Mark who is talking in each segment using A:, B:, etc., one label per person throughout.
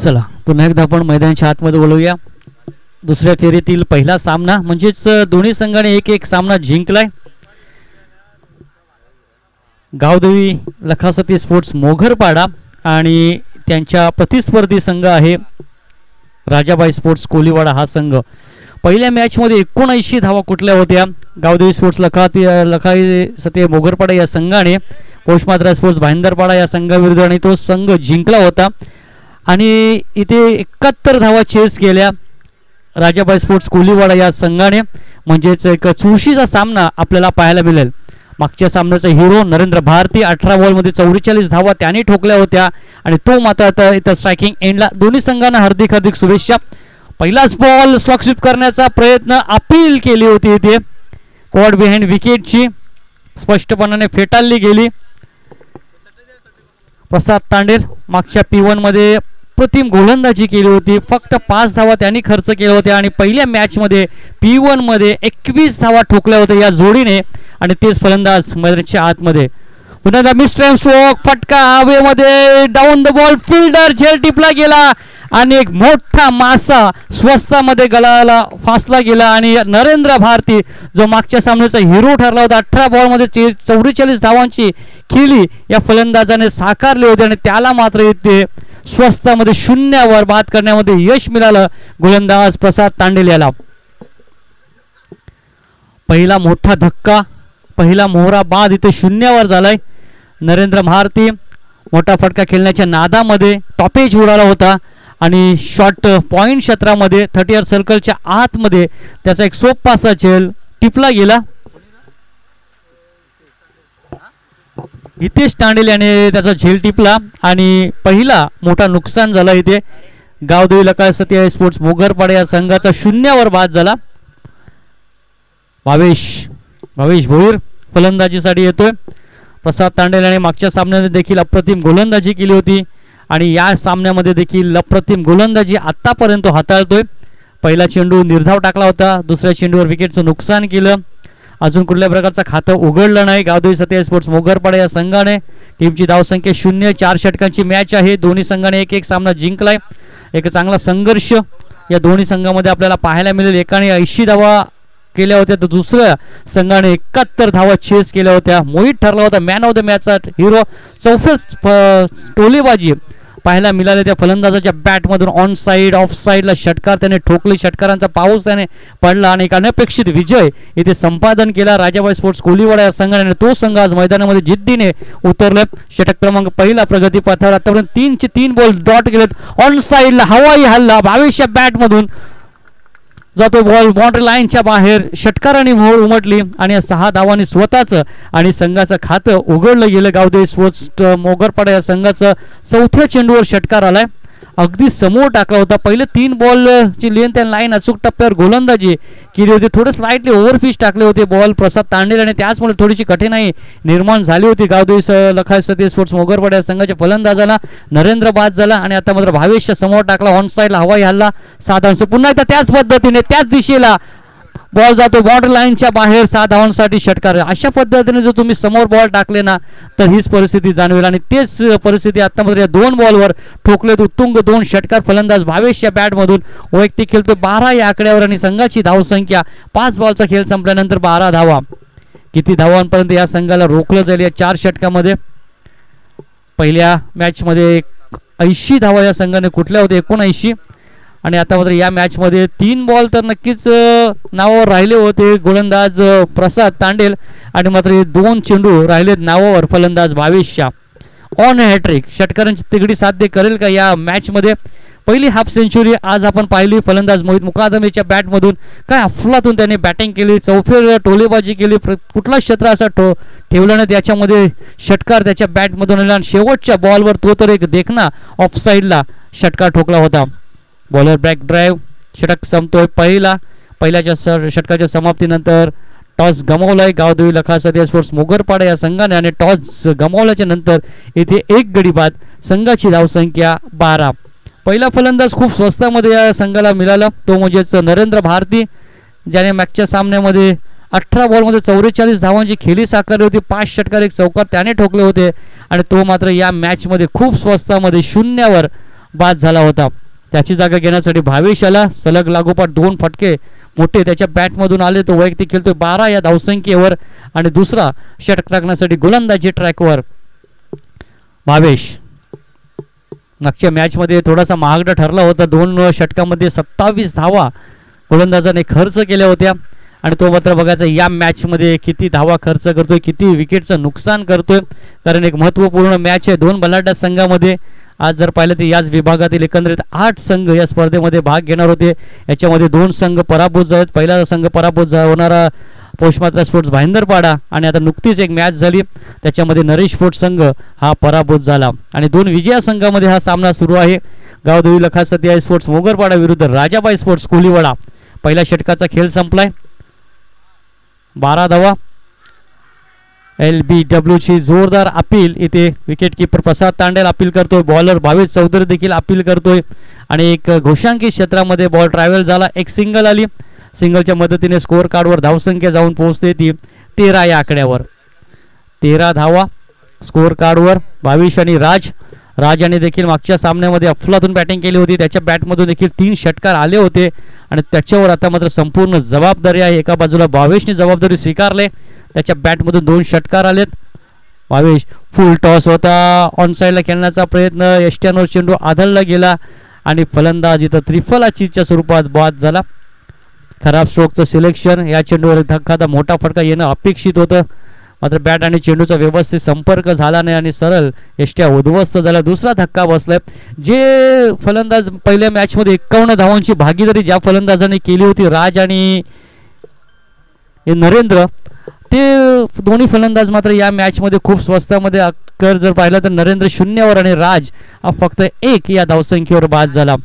A: चला पुन्हा एकदा आपण मैदानाच्या आतमध्ये बोलूया. दुसऱ्या फेरीतील पहिला सामना म्हणजेच दोन्ही संघाने एक एक सामना जिंकलाय. गावदेवी लखासती स्पोर्ट्स मोघरपाडा आणि त्यांच्या प्रतिस्पर्धी संघ आहे राजाबाई स्पोर्ट्स कोलीवाडा हा संघ. पहिल्या मॅचमध्ये 79 धावा कुठल्या होत्या. गावदेवी स्पोर्ट्स लखासती मोघरपाडा या संघाने पोषमात्रा स्पोर्ट्स भाईंदरपाडा या संघाविरुद्ध आणि तो संघ जिंकला होता आणि इथे 71 धावा चेस केल्या राजाबाई स्पोर्ट्स कोलीवाडा या संघाने. म्हणजेच एक चुरशीचा सामना आपल्याला पाहायला मिळेल. मागच्या सामन्याचा हिरो नरेंद्र भारती 18 बॉलमध्ये 44 धावा त्याने ठोकल्या होत्या आणि तो मात्र आता इथं स्ट्रायकिंग एंडला. दोन्ही संघांना हार्दिक हार्दिक शुभेच्छा. पहिलाच बॉल स्लॉग स्वीप करण्याचा प्रयत्न अपील केली होती इथे कॉड बिहाइंड विकेटची स्पष्टपणाने फेटाळली गेली. प्रसाद तांडेल मागच्या P1 मध्ये प्रतिम गोलंदाजी केली होती. फक्त 5 धावा त्यांनी खर्च केल्या होत्या आणि पहिल्या मॅचमध्ये P1 मध्ये 21 धावा ठोकल्या होत्या या जोडीने आणि तेच फलंदाज मैदानाच्या आतमध्ये. पुन्हा मिस्टर स्ट्रोक फटका हवेमध्ये डाऊन द बॉल फिल्डर झेल टिपला गेला आणि एक मोठा मासा स्वस्तामध्ये गळाला फासला गेला आणि नरेंद्र भारती जो मागच्या सामन्याचा हिरो ठरला होता 18 बॉलमध्ये 44 धावांची खेळी या फलंदाजाने साकारली होती आणि त्याला मात्र इथे स्वस्तामध्ये शून्यावर बाद करण्यामध्ये यश मिळालं गोलंदाज प्रसाद तांडेल याला. पहिला मोठा धक्का पहिला मोहरा बाद इथे शून्यावर झालाय. नरेंद्र भारती मोठा फटका खेळण्याच्या नादामध्ये टॉपेज उडाला होता आणि शॉर्ट पॉइंट क्षेत्रामध्ये 30 सर्कलच्या आतमध्ये त्याचा एक सोपासा झेल टिपला गेला. हितेश तांडेल याने त्याचा झेल टिपला आणि पहिला मोठा नुकसान झाला इथे. गावदेवी लखासती स्पोर्ट्स मोघरपाडा या संघाचा शून्यावर बाद झाला. भावेश भोईर फलंदाजीसाठी येतोय. प्रसाद तांडेल याने मागच्या सामन्यामध्ये देखील अप्रतिम गोलंदाजी केली होती आणि या सामन्यामध्ये देखील अप्रतिम गोलंदाजी आतापर्यंत हाताळतोय. पहिला चेंडू निर्धाव टाकला होता. दुसऱ्या चेंडूवर विकेटचं नुकसान केलं. अजून कुठल्या प्रकारचं खातं उघडलं नाही. गावदेवी सती स्पोर्ट्स मोघरपाडा या संघाने टीमची धावसंख्या 0. 4 षटकांची मॅच आहे. दोन्ही संघाने एक एक सामना जिंकलाय. एक चांगला संघर्ष या दोन्ही संघामध्ये आपल्याला पाहायला मिळेल. एकाने 80 धावा केल्या होत्या तर दुसऱ्या संघाने 71 धावा चेस केल्या होत्या. मोहित ठरला होता मॅन ऑफ द मॅचचा हिरो. 44 टोलेबाजी पाहायला मिळाले त्या फलंदाजाच्या बॅटमधून. ऑन साईड ऑफ साईडला षटकार त्याने ठोकले. षटकारांचा पाऊस त्याने पडला आणि एक अनपेक्षित विजय इथे संपादन केला राजाबाई स्पोर्ट्स कोलीवाडा या संघाने. तो संघ आज मैदानामध्ये जिद्दीने उतरले. षटक क्रमांक पहिला प्रगती पथावर आतापर्यंत 3चे 3 बॉल डॉट केलेत. ऑन साईडला हवाई हल्ला 22च्या बॅटमधून जातो बॉल बाउंड्री लाईनच्या बाहेर. षटकाराने मोहोर उमटली आणि 6 धावांनी स्वतःचं आणि संघाचं खातं उघडलं गेलं. गावदेवी स्पोर्ट्स मोघरपाडा या संघाचं 4थ्या चेंडूवर षटकार आलाय. अगदी समोर टाकला होता. पहिले 3 बॉलची लेंथ अँड लाईन अचूक टप्प्यावर गोलंदाजी केली होती. थोडं स्लाइटली ओव्हरपिच टाकले होते बॉल प्रसाद तांडेल आणि त्याचमुळे थोडीशी कठीणाई निर्माण झाली होती गावदेवी लखासती स्पोर्ट्स मोघरपाडा या संघाच्या फलंदाजाला. नरेंद्र बाद झाला आणि आता मात्र भावेशच्या समोर टाकला. ऑन साईडला हवाई हल्ला साधारण पुन्हा एकदा त्याच पद्धतीने त्याच दिशेला बॉल जातो बाउंड्री लाईनच्या बाहेर. 6 धावांसाठी षटकार. अशा पद्धतीने जर तुम्ही समोर बॉल टाकले ना तर हीच परिस्थिती जाणवेल आणि तेच परिस्थिती आता मात्र या 2 बॉलवर ठोकलेत उत्तुंग 2 षटकार. फलंदाज भावेशच्या बॅटमधून वैयक्तिक खेळतो 12 या आकड्यावर आणि संघाची धावसंख्या 5 बॉलचा खेळ संपल्यानंतर 12 धावा. किती धावांपर्यंत या संघाला रोखलं जाईल या 4 षटकामध्ये. पहिल्या मॅचमध्ये 80 धावा या संघाने कुठल्या होत्या 79 आणि आता मात्र या मॅचमध्ये 3 बॉल तर नक्कीच नावावर राहिले होते गोलंदाज प्रसाद तांडेल आणि मात्र 2 चेंडू राहिलेत नावावर फलंदाज भावेशच्या. ऑन हॅट्रिक षटकारांची तिगडी साध्य करेल का या मॅचमध्ये. पहिली हाफ सेंचुरी आज आपण पाहिली फलंदाज मोहित मुकादमेच्या बॅटमधून. काय अफलातून त्याने बॅटिंग केली. चौफेर टोलेबाजी केली. कुठला क्षेत्र असा ठेवला नाही त्याच्यामध्ये षटकार त्याच्या बॅटमधून आला आणि शेवटच्या बॉलवर तो तर एक देखना ऑफ साईडला षटकार ठोकला होता. बॉलर बॅक ड्राईव्ह षटक संपतोय. पहिल्याच्या षटकाच्या समाप्तीनंतर टॉस गमावलाय गावदेवी लखासती स्पोर्ट्स मोघरपाडा या संघाने आणि टॉस गमावल्याच्या नंतर इथे 1 गडी बाद. संघाची धावसंख्या 12. पहिला फलंदाज खूप स्वस्तामध्ये या संघाला मिळाला तो म्हणजेच नरेंद्र भारती ज्याने मागच्या सामन्यामध्ये 18 बॉलमध्ये 44 धावांची खेळी साकारली होती. 5 षटकार 1 चौकार त्याने ठोकले होते आणि तो मात्र या मॅचमध्ये खूप स्वस्तामध्ये शून्यावर बाद झाला होता. त्याची जागा घेण्यासाठी भावेश आला. सलग लागोपाठ 2 फटके मोठे त्याच्या बॅटमधून आले. तो वैयक्तिक खेळतोय 12 या धावसंख्येवर आणि दुसरा षटक टाकण्यासाठी गोलंदाजी ट्रॅकवर भावेश. मागच्या मॅचमध्ये थोडासा महागडा ठरला होता. 2 षटकामध्ये 27 धावा गोलंदाजाने खर्च केल्या होत्या आणि तो मात्र बघायचा या मॅचमध्ये किती धावा खर्च करतोय, किती विकेटचं नुकसान करतोय. कारण एक महत्त्वपूर्ण मॅच आहे 2 बलाढ्य संघामध्ये. आज जर पाहिलं तर याच विभागातील एकंदरीत 8 संघ या स्पर्धेमध्ये भाग घेणार होते. याच्यामध्ये 2 संघ पराभूत झालेत. पहिला संघ पराभूत होणारा पोषमात्रा स्पोर्ट्स भाईंदरपाडा आणि आता नुकतीच एक मॅच झाली त्याच्यामध्ये नरेश स्पोर्ट्स संघ हा पराभूत झाला आणि 2 विजया संघामध्ये हा सामना सुरू आहे. गावदेवी लखासती स्पोर्ट्स मोगरपाडा विरुद्ध राजाबाई स्पोर्ट्स कोलीवाडा. पहिल्या षटकाचा खेळ संपलाय. 12 धावा. LBW ची जोरदार अपील. इथे विकेट किपर प्रसाद तांडेल अपील करतोय. बॉलर भावेश चौधरी देखील अपील करतोय आणि एक घोषांकित क्षेत्रामध्ये बॉल ट्रॅव्हल झाला. एक सिंगल आली. सिंगलच्या मदतीने स्कोअर कार्डवर धावसंख्या जाऊन पोहोचते ती 13 या आकड्यावर. 13 धावा स्कोअर कार्डवर. भावेश आणि राजाने देखील मागच्या सामन्यामध्ये अफलातून बॅटिंग केली होती. त्याच्या बॅटमधून देखील 3 षटकार आले होते आणि त्याच्यावर आता मात्र संपूर्ण जबाबदारी आहे. एका बाजूला भावेशने जबाबदारी स्वीकारले. त्याच्या बॅटमधून 2 षटकार आलेत. भावेश फुल टॉस होता. ऑन साईडला खेळण्याचा प्रयत्न. यष्ट्यानवर चेंडू आदळला गेला आणि फलंदाज इथं त्रिफला चीजच्या स्वरूपात बाद झाला. खराब स्ट्रोकचं सिलेक्शन. या चेंडूवर एखादा मोठा फटका येणं अपेक्षित होतं मात्र बॅट आणि चेंडूचा व्यवस्थित संपर्क झाला नाही आणि सरळ यष्ट्या उद्ध्वस्त झाला. दुसरा धक्का बसलाय. जे फलंदाज पहिल्या मॅचमध्ये 51 धावांची भागीदारी ज्या फलंदाजाने केली होती राज आणि नरेंद्र, ते दोन्ही फलंदाज मात्र या मॅचमध्ये खूप स्वस्तामध्ये कर जर पाहिलं तर नरेंद्र 0वर आणि राज फक्त 1 या धावसंख्येवर बाद झाला.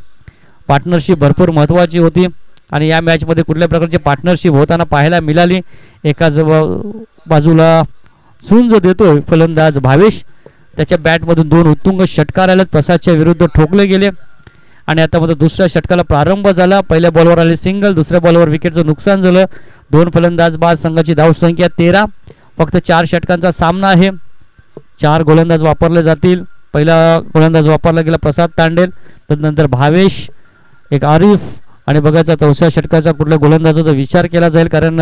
A: पार्टनरशिप भरपूर महत्त्वाची होती आणि या मॅचमध्ये कुठल्या प्रकारची पार्टनरशिप होताना पाहायला मिळाली. एका बाजूला झुंज देतोय फलंदाज भावेश. त्याच्या बॅटमधून 2 उत्तुंग षटकार आले. प्रसादच्या विरुद्ध ठोकले गेले आणि आता मात्र दुसऱ्या षटकाला प्रारंभ झाला. पहिल्या बॉलवर आले सिंगल. दुसऱ्या बॉलवर विकेटचं नुकसान झालं. 2 फलंदाज बाद. संघाची धावसंख्या 13. फक्त 4 षटकांचा सामना आहे. 4 गोलंदाज वापरले जातील. पहिला गोलंदाज वापरला गेला प्रसाद तांडेल. त्यानंतर भावेश, एक आरिफ आणि बघायचा 4थ्या षटकाचा कुठल्या गोलंदाजाचा विचार केला जाईल. कारण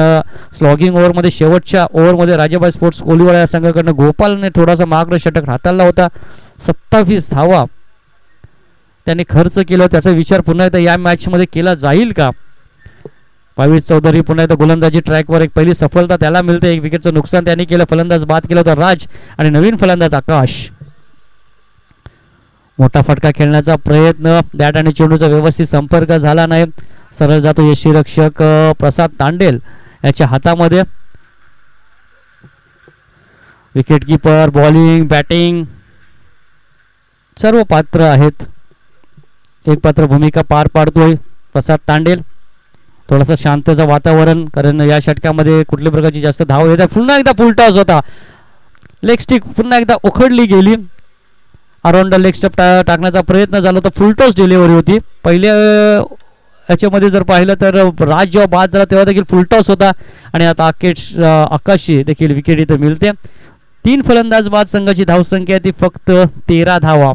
A: स्लॉगिंग ओव्हरमध्ये शेवटच्या ओव्हरमध्ये राजाबाई स्पोर्ट्स कोलीवाडा या संघाकडनं गोपालने थोडासा महागडा षटक हाताळला होता. 27 धावा त्याने खर्च केला. त्याचा विचार पुन्हा एकदा या मॅचमध्ये केला जाईल का? भावेश चौधरी पुन्हा एकदा गोलंदाजी ट्रॅकवर. एक पहिली सफलता त्याला मिळते. 1 विकेटचं नुकसान त्यांनी केलं. फलंदाज बाद केला होता राज आणि नवीन फलंदाज आकाश. मोठा फटका खेळण्याचा प्रयत्न. बॅट आणि चेंडूचा व्यवस्थित संपर्क झाला नाही. सरळ जातो यष्टीरक्षक प्रसाद तांडेल याच्या हातामध्ये. विकेट किपर, बॉलिंग, बॅटिंग सर्व पात्र आहेत. एक पात्र भूमिका पार पाडतोय प्रसाद तांडेल. थोडासा शांतचं वातावरण कारण या षटकामध्ये कुठल्या प्रकारची जास्त धाव येतात. पुन्हा एकदा फुल टॉस होता. लेग स्टिक पुन्हा एकदा उखडली गेली. अराउंड लेग स्टप टाकण्याचा प्रयत्न झाला होता. फुल टॉस डिलिव्हरी होती. पहिल्या याच्यामध्ये जर पाहिलं तर राज जेव्हा बाद झाला तेव्हा देखील फुल टॉस होता आणि आता आकाशची देखील विकेट इथं मिळते. 3 फलंदाज बाद. संघाची धावसंख्या ती फक्त 13 धावा.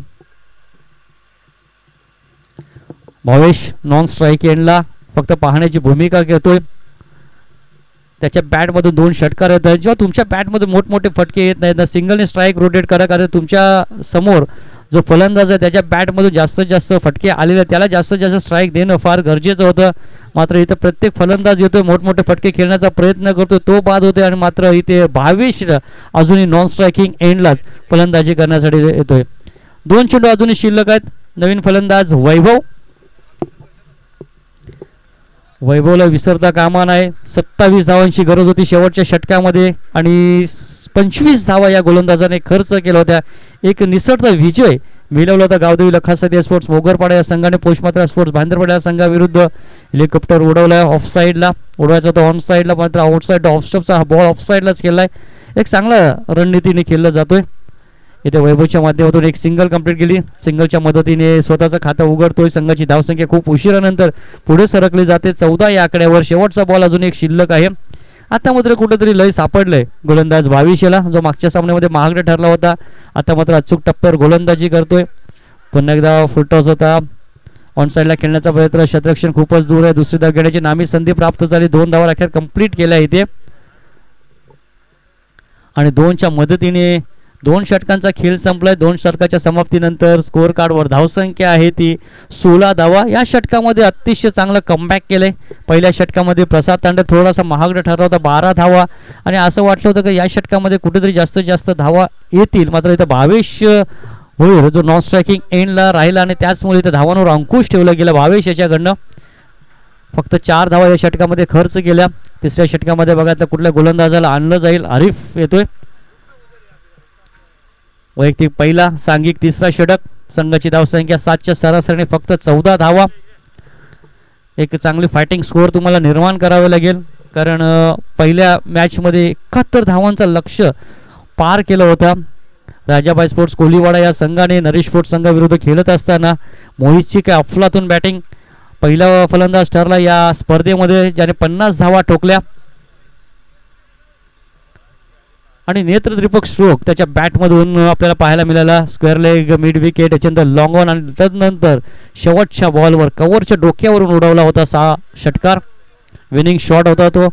A: भावेश नॉन स्ट्राईक एंडला फक्त पाहण्याची भूमिका घेतोय. त्याच्या बॅटमधून 2 षटकार येतात. जेव्हा तुमच्या बॅटमध्ये मोठमोठे फटके येत नाहीत ना, सिंगलने स्ट्राईक रोटेट करा. कारण तुमच्या समोर जो फलंदाज आहे त्याच्या बॅटमधून जास्तीत जास्त फटके आलेले त्याला जास्तीत जास्त स्ट्राईक देणं फार गरजेचं होतं. मात्र इथं प्रत्येक फलंदाज येतोय मोठमोठे फटके खेळण्याचा प्रयत्न करतोय. तो बाद होतोय आणि मात्र इथे भावेश अजूनही नॉन स्ट्रायकिंग एंडलाच फलंदाजी करण्यासाठी येतोय. 2 चेंडू अजूनही शिल्लक आहेत. नवीन फलंदाज वैभवला विसरता कामा नाही. 27 धावांची गरज होती शेवटच्या षटकामध्ये आणि 25 धावा या गोलंदाजाने खर्च केला होत्या. एक निसटता विजय मिळवला होता गावदेवी लखासती स्पोर्ट्स मोगरपाडा या संघाने पोषमात्रा स्पोर्ट्स भाईंदरपाडा या संघाविरुद्ध. हेलिकॉप्टर उडवलाय ऑफ साईडला. उडवायचा होता ऑन साईडला मात्र आउटसाईड ऑफ स्टॉपचा हा बॉल ऑफ साईडलाच केलाय. एक चांगला रणनीतीने खेळला जातोय. इथे वैभवच्या माध्यमातून एक सिंगल कंप्लीट केली. सिंगलच्या मदतीने स्वतःचं खातं उघडतोय. संघाची धावसंख्या खूप उशिरानंतर पुढे सरकली जाते. 14 या आकड्यावर. शेवटचा बॉल अजून एक शिल्लक आहे. आता मात्र कुठेतरी लय सापडलंय गोलंदाज भावेशला जो मागच्या सामन्यामध्ये महागडा ठरला होता. आता मात्र अचूक टप्प्यावर गोलंदाजी करतोय. पुन्हा एकदा फुलटॉस होता, ऑन साईडला खेळण्याचा प्रयत्न, क्षेत्ररक्षण खूपच दूर आहे, दुसरी धाव घेण्याची नामी संधी प्राप्त झाली, 2 धावा अखेर कंप्लीट केल्या इथे आणि 2च्या मदतीने 2 षटकांचा खेळ संपलाय. 2 षटकाच्या समाप्तीनंतर स्कोअर कार्डवर धावसंख्या आहे ती 16 धावा. या षटकामध्ये अतिशय चांगलं कमबॅक केलंय. पहिल्या षटकामध्ये प्रसाद तांडे थोडासा महागडा ठरला होता 12 धावा आणि असं वाटलं होतं की या षटकामध्ये कुठेतरी जास्तीत जास्त धावा येतील, मात्र इथं भावेश होईल जो नॉन स्ट्रायकिंग एंडला राहिला आणि त्याचमुळे इथं धावांवर अंकुश ठेवला गेला भावेश याच्याकडनं. फक्त 4 धावा या षटकामध्ये खर्च केल्या. तिसऱ्या षटकामध्ये बघायचं कुठल्या गोलंदाजाला आणलं जाईल. आरिफ येतोय, वैयक्तिक पहिला, सांघिक तिसरा षटक. संघाची धावसंख्या 7च्या सरासरीने फक्त 14 धावा. एक चांगली फायटिंग स्कोअर तुम्हाला निर्माण करावे लागेल, कारण पहिल्या मॅचमध्ये 71 धावांचा लक्ष्य पार केलं होतं. राजाबाई स्पोर्ट्स कोलीवाडा या संघाने नरेश स्पोर्ट्स संघाविरुद्ध खेळत असताना मोहितची काय अफलातून बॅटिंग. पहिला फलंदाज ठरला या स्पर्धेमध्ये ज्याने 50 धावा ठोकल्या आणि नेत्रदीपक स्ट्रोक त्याच्या बॅटमधून आपल्याला पाहायला मिळाला. स्क्वेअर लेग, मिड विकेट, याच्यानंतर लॉंग ऑन आणि त्यानंतर शेवटच्या बॉलवर कव्हरच्या डोक्यावरून उडवला होता 6 षटकार. विनिंग शॉट होता तो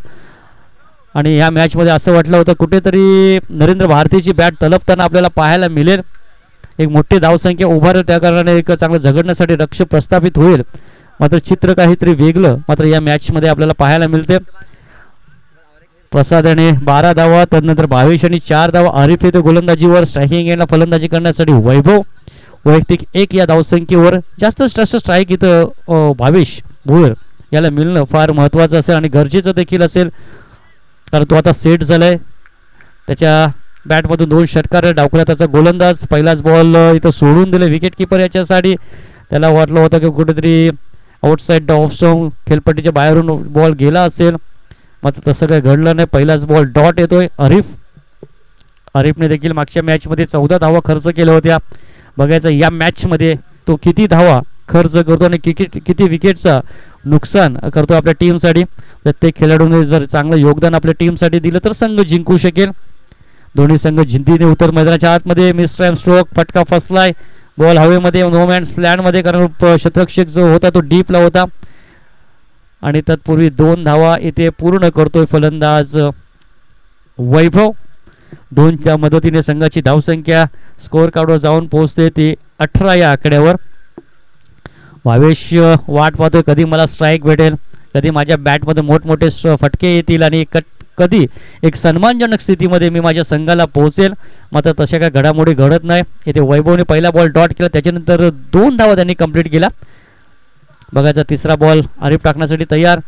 A: आणि ह्या मॅचमध्ये असं वाटलं होतं कुठेतरी नरेंद्र भारतीची बॅट तलपताना आपल्याला पाहायला मिळेल. एक मोठी धावसंख्या उभारेल, त्या कारणाने एक चांगलं झगडण्यासाठी लक्ष्य प्रस्थापित होईल. मात्र चित्र काहीतरी वेगळं मात्र या मॅचमध्ये आपल्याला पाहायला मिळते. प्रसाद याने 12 धावा, त्यानंतर भावेश आणि 4 धावा. आरिफ येथे गोलंदाजीवर, स्ट्रायकिंग एंडला फलंदाजी करण्यासाठी वैभव. वैयक्तिक 1 या धावसंख्येवर. जास्तीत जास्त स्ट्राईक इथं भावेश भोयर याला मिळणं फार महत्त्वाचं असेल आणि गरजेचं देखील असेल, कारण तो आता सेट झालाय. त्याच्या बॅटमधून 2 षटकार डावखुला त्याचा गोलंदाज. पहिलाच बॉल इथं सोडून दिले विकेट किपर याच्यासाठी. त्याला वाटलं होतं की कुठेतरी आउटसाईड ऑफ स्टॉंग खेळपट्टीच्या बाहेरून बॉल गेला असेल, मात्र तसं काही घडलं नाही. पहिलाच बॉल डॉट येतोय. आरिफने देखील मागच्या मॅचमध्ये 14 धावा खर्च केल्या होत्या. बघायचं या मॅचमध्ये तो किती धावा खर्च करतो आणि किती विकेटचा नुकसान करतो आपल्या टीमसाठी. प्रत्येक खेळाडूने जर चांगलं योगदान आपल्या टीमसाठी दिलं तर संघ जिंकू शकेल. दोन्ही संघ जिंतीने उतर मैदानाच्या आतमध्ये. मिस टाइम स्ट्रोक, फटका फसलाय, बॉल हवेमध्ये, नो मॅन्स लँडमध्ये, कारण क्षेत्ररक्षक जो होता तो डीपला होता आणि तत्पूर्वी 2 धावा इथे पूर्ण करतोय फलंदाज वैभव. 2च्या मदतीने संघाची धावसंख्या स्कोअर कार्डवर जाऊन पोहोचते ती 18 या आकड्यावर. भावेश वाट पाहतोय कधी मला स्ट्राईक भेटेल, कधी माझ्या बॅटमध्ये मोठमोठे फटके येतील आणि कधी एक सन्मानजनक स्थितीमध्ये मी माझ्या संघाला पोहोचेल. मात्र तशा काही घडामोडी घडत नाही. इथे वैभवने पहिला बॉल डॉट केला, त्याच्यानंतर 2 धावा त्यांनी कंप्लीट केला. बघायचा तिसरा बॉल आरिफ टाकण्यासाठी तयार.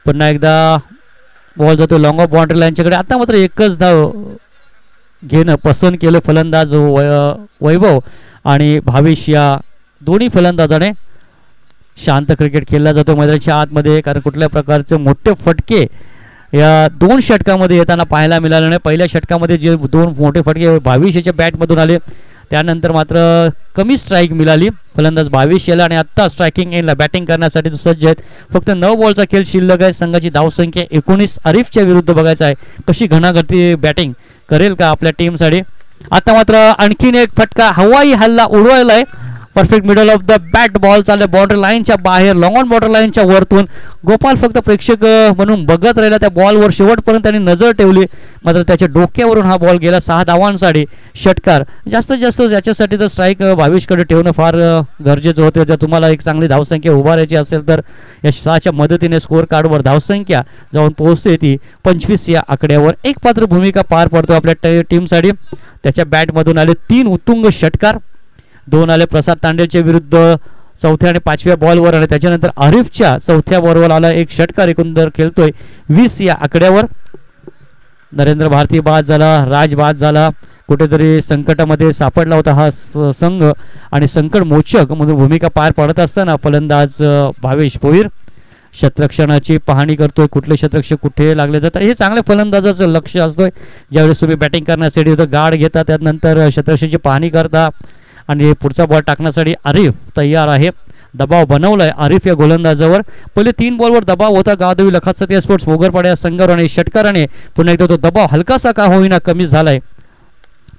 A: पुन्हा एकदा बॉल जातो लॉंग ऑफ बाउंड्री लाईनच्याकडे. आता मात्र एकच धाव घेणं पसंत केलं फलंदाज वैभव आणि भावेश या दोन्ही फलंदाजाने. शांत क्रिकेट खेळला जातो मैदानाच्या आतमध्ये, कारण कुठल्या प्रकारचे मोठे फटके या 2 षटकामध्ये येताना पाहायला मिळाले नाही. पहिल्या षटकामध्ये जे 2 मोठे फटके भावेश याच्या बॅटमधून आले, त्यानंतर मात्र कमी स्ट्राईक मिळाली फलंदाज भावेश याला आणि आत्ता स्ट्रायकिंग एंडला बॅटिंग करण्यासाठी सज्ज आहेत. फक्त 9 बॉलचा खेळ शिल्लक आहे. संघाची धावसंख्या 19. आरिफच्या विरुद्ध बघायचं आहे कशी घणाघाती बॅटिंग करेल का आपल्या टीमसाठी. आता मात्र आणखीन एक फटका, हवाई हल्ला उडवायलाय. Perfect middle of the bat, ball चालले बाउंड्री लाईनच्या बाहेर, लॉंग ऑन बाउंड्री लाईनच्या वरतून. गोपाल फक्त प्रेक्षक म्हणून बघत राहिला. त्या बॉलवर शेवटपर्यंत त्यांनी नजर ठेवली, मात्र त्याच्या डोक्यावरून हा बॉल गेला. 6 धावांसाठी षटकार. जास्तीत जास्त याच्यासाठी तर स्ट्राईक भावेशकडे ठेवणं फार गरजेचं होतं. जर तुम्हाला एक चांगली धावसंख्या उभारायची असेल तर या 6च्या मदतीने स्कोअर कार्डवर धावसंख्या जाऊन पोहोचते ती 25 या आकड्यावर. एक पात्र भूमिका पार पडतो आपल्या टीमसाठी. त्याच्या बॅटमधून आले 3 उत्तुंग षटकार. 2 आले प्रसाद तांडेलच्या विरुद्ध 4थ्या आणि 5व्या बॉलवर आणि त्याच्यानंतर आरिफच्या 4थ्या बॉलवर आला 1 षटकार. एकंदर खेळतोय 20 या आकड्यावर. नरेंद्र भारती बाद झाला, राज बाद झाला. कुठेतरी संकटामध्ये सापडला होता हा संघ आणि संकट मोचक म्हणून भूमिका पार पाडत असताना फलंदाज भावेश भोईर क्षेत्ररक्षणाची पाहणी करतोय. कुठले क्षेत्ररक्षक कुठे लागले जातात हे चांगल्या फलंदाजाचं लक्ष असतोय. ज्यावेळेस तुम्ही बॅटिंग करण्यासाठी गार्ड घेता, त्यानंतर क्षेत्ररक्षणाची पाहणी करता आणि पुढचा बॉल टाकण्यासाठी आरिफ तयार आहे. दबाव बनवलाय आरिफ या गोलंदाजावर. पहिले 3 बॉलवर दबाव होता गावदेवी लखात सत्या स्पोर्ट्स भोगरपाड्या संघावर आणि षटकाराने पुन्हा एकदा तो दबाव हलकासा का होईना कमी झालाय.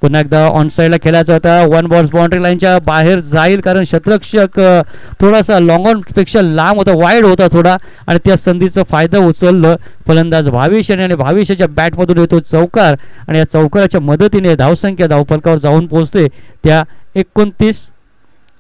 A: पुन्हा एकदा ऑन साईडला खेळायचा होता. वन बॉल्स बाउंड्री लाईनच्या बाहेर जाईल कारण शतरक्षक थोडासा लॉंग ऑन पेक्षा लांब होता, वाईड होता थोडा, आणि त्या संधीचा फायदा उचललं फलंदाज भावेश याने. आणि भावेशाच्या बॅटमधून येतो चौकार आणि या चौकाराच्या मदतीने धावसंख्या धावफलकावर जाऊन पोहोचते त्या 29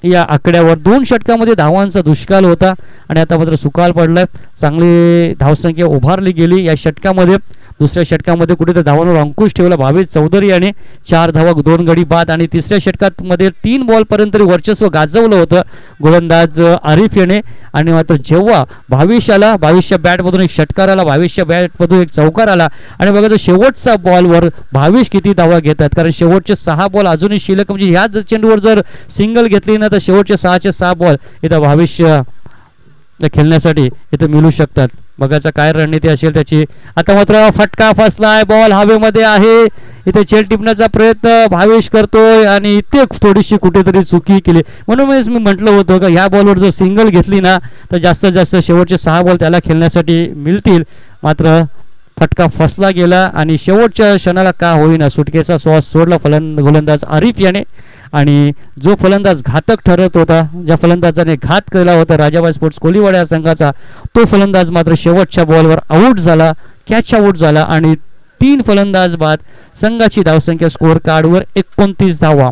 A: या आकड्यावर. 2 षटकामध्ये धावांचा दुष्काळ होता आणि आता मात्र सुकाळ पडलाय. चांगली धावसंख्या उभारली गेली या षटकामध्ये. दुसऱ्या षटकामध्ये कुठेतरी धावांवर अंकुश ठेवला भावेश चौधरी याने, 4 धावा 2 गडी बाद. आणि तिसऱ्या षटकामध्ये 3 बॉलपर्यंत वर्चस्व गाजवलं होतं गोलंदाज आरिफ याने. आणि मात्र जेव्हा भावेश आला, भावेशच्या बॅटमधून एक षटकार आला, भावेशच्या बॅटमधून एक चौकार आला आणि बघा तर शेवटचा बॉलवर भावेश किती धावा घेतात, कारण शेवटचे 6 बॉल अजूनही शिल्लक, म्हणजे ह्याच चेंडूवर जर सिंगल घेतली ना तर शेवटचे 6चे 6 बॉल इथं भावेश खेळण्यासाठी इथं मिळू शकतात. बघायचं काय रणनीती असेल त्याची. आता मात्र फटका फसलाय, बॉल हवेमध्ये आहे, इथे चेल टिपण्याचा प्रयत्न भावेश करतोय आणि इथे थोडीशी कुठेतरी चुकी केली. म्हणूनच मी म्हटलं होतं का ह्या बॉलवर जर सिंगल घेतली ना तर जास्तीत जास्त शेवटचे 6 बॉल त्याला खेळण्यासाठी मिळतील. मात्र फटका फसला गेला आणि शेवटच्या क्षणाला का होईना सुटकेचा श्वास सोडला गोलंदाज आरिफ याने. आणि जो फलंदाज घातक ठरत होता, ज्या फलंदाजाने घात केला होता राजाबाई स्पोर्ट्स कोलीवाडा या संघाचा, तो फलंदाज मात्र शेवटच्या बॉलवर आऊट झाला, कॅच आऊट झाला. आणि 3 फलंदाज बाद संघाची धावसंख्या स्कोअर कार्डवर 29 धावा.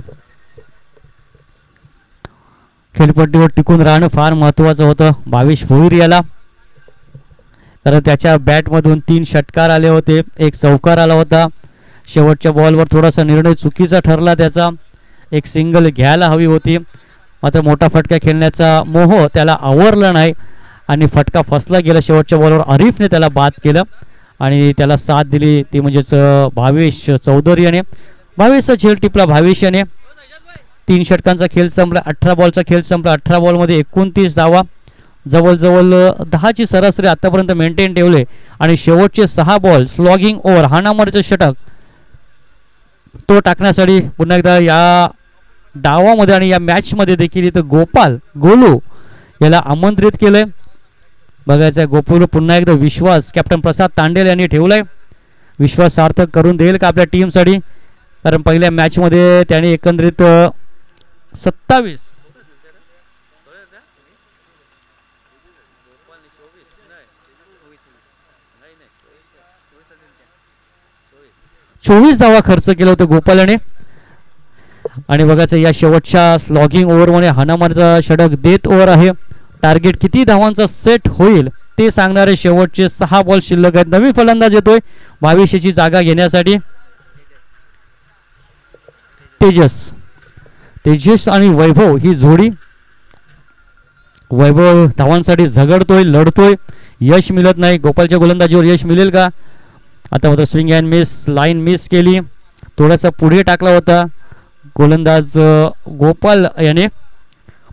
A: खेळपट्टीवर टिकून राहणं फार महत्वाचं होतं भावेश भोईर याला, कारण त्याच्या बॅटमधून 3 षटकार आले होते, 1 चौकार आला होता. शेवटच्या बॉलवर थोडासा निर्णय चुकीचा ठरला त्याचा, एक सिंगल घ्यायला हवी होती. मात्र मोठा फटका खेळण्याचा मोह त्याला आवरला नाही आणि फटका फसला गेला. शेवटच्या बॉलवर आरिफने त्याला बाद केलं आणि त्याला साथ दिली ती म्हणजेच भावेश चौधरी याने. भावेशचा झेल टिपला भावेश याने. 3 षटकांचा खेळ संपला, 18 बॉलचा खेळ संपला. 18 बॉलमध्ये 29 धावा, जवळजवळ 10ची सरासरी आतापर्यंत मेंटेन ठेवले. आणि शेवटचे 6 बॉल स्लॉगिंग ओव्हर हाणामारीचं षटक तो टाकण्यासाठी पुन्हा एकदा या डावामध्ये आणि या मॅचमध्ये देखील इथं गोलू याला आमंत्रित केलंय. बघायचं गोपुल पुन्हा एकदा विश्वास कॅप्टन प्रसाद तांडेल यांनी ठेवलाय. विश्वास सार्थक करून देईल का आपल्या टीमसाठी, कारण पहिल्या मॅचमध्ये त्याने एकंदरीत 27 24 धावा खर्च केला होता गोपाल याने. आणि बघायचं या शेवटच्या स्लॉगिंग ओव्हरमध्ये हाणामारीचा षटक देत ओव्हर आहे. टार्गेट किती धावांचा सेट होईल ते सांगणारे शेवटचे 6 बॉल शिल्लक आहेत. नवीन फलंदाज येतोय भावेशची जागा घेण्यासाठी, तेजस आणि वैभव ही जोडी. वैभव धावांसाठी झगडतोय, लढतोय, यश मिळत नाही. गोपालच्या गोलंदाजीवर यश मिळेल का? आता होता swing and miss, line miss केली, थोडासा पुढे टाकला होता गोलंदाज गोपाल याने.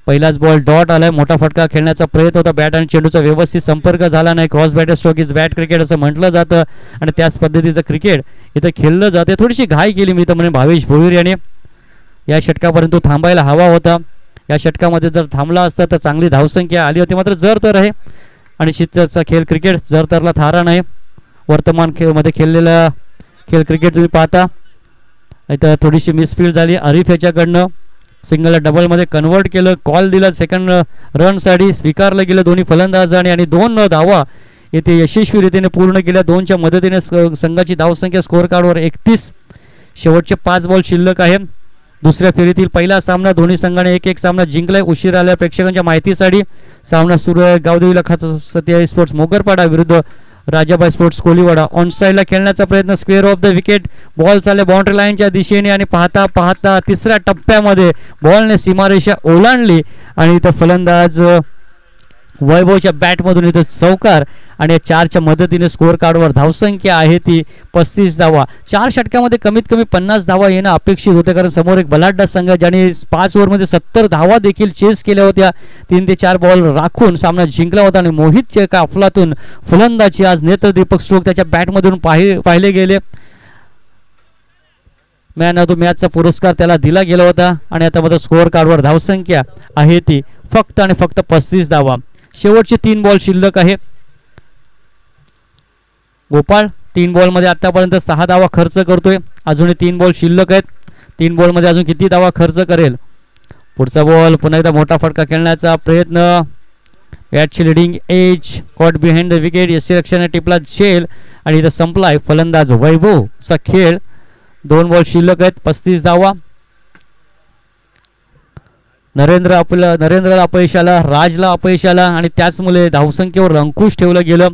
A: पहिलाच बॉल डॉट आलाय, मोठा फटका खेळण्याचा प्रयत्न होता, बॅट आणि चेंडूचा व्यवस्थित संपर्क झाला नाही. Cross bat stroke is bat cricket असं म्हटलं जातं आणि त्याच पद्धतीचं क्रिकेट इथं खेळलं जाते. थोडीशी घाई केली मी तर म्हणे भावेश भोईर याने. या षटकापर्यंत तो थांबायला हवा होता. या षटकामध्ये जर थांबला असता तर चांगली धावसंख्या आली होती. मात्र जर तर आहे आणि शिस्तचा खेळ क्रिकेट, जर तरला थारा नाही. वर्तमान खेळमध्ये खेळलेला खेळ क्रिकेट तुम्ही पाहता. इथं थोडीशी मिसफील्ड झाली आरिफ याच्याकडनं. सिंगलला डबलमध्ये कन्वर्ट केलं, कॉल दिला, सेकंड रनसाठी स्वीकारलं गेलं दोन्ही फलंदाजांनी आणि 2 धावा येथे यशस्वीरित्याने पूर्ण केल्या. 2च्या मदतीने संघाची धावसंख्या स्कोअर कार्डवर 31. शेवटचे 5 बॉल शिल्लक आहे. दुसऱ्या फेरीतील पहिला सामना दोन्ही संघाने 1-1 सामना जिंकलाय. उशीर आल्या प्रेक्षकांच्या माहितीसाठी सामना सुरू आहे गावदेवीला सत्याई स्पोर्ट्स मोगरपाडा विरुद्ध राजाबाई स्पोर्ट्स कोलीवाडा. ऑन साईडला खेळण्याचा प्रयत्न, square of the wicket, ball चालले बाउंड्री लाईनच्या दिशेने आणि पाहता पाहता तिसऱ्या टप्प्यामध्ये बॉलने सीमारेषा ओलांडली आणि इथं फलंदाज वैभवच्या बॅटमधून इथं चौकार आणि 4च्या मदतीने स्कोअर कार्डवर धावसंख्या आहे ती 35 धावा. 4 षटकामध्ये कमीत कमी 50 धावा येणं अपेक्षित होते, कारण समोर एक बलाढ्य संघ ज्याने 5 ओव्हरमध्ये 70 धावा देखील चेस केल्या होत्या. 3 ते 4 बॉल राखून सामना जिंकला होता आणि मोहितच्या एका अफलातून फलंदाजी आज नेत्रदीपक स्ट्रोक त्याच्या बॅटमधून पाहिले गेले. मॅन ऑफ द मॅचचा पुरस्कार त्याला दिला गेला होता आणि आता मात्र स्कोअर कार्डवर धावसंख्या आहे ती फक्त आणि फक्त 35 धावा. शेवटचे 3 बॉल शिल्लक आहे. गोपाळ 3 बॉलमध्ये आतापर्यंत 6 धावा खर्च करतोय, अजूनही 3 बॉल शिल्लक आहेत. 3 बॉलमध्ये अजून किती धावा खर्च करेल. पुढचा बॉल पुन्हा एकदा मोठा फटका खेळण्याचा प्रयत्न. बॅटची leading edge caught behind the wicket. यष्टीरक्षणाने टिपला झेल आणि इथं संपलाय फलंदाज वैभवचा खेळ. 2 बॉल शिल्लक आहेत, 35 धावा. नरेंद्रला अपयश आला, राजला अपयश आला आणि त्याचमुळे धावसंख्येवर अंकुश ठेवलं गेलं.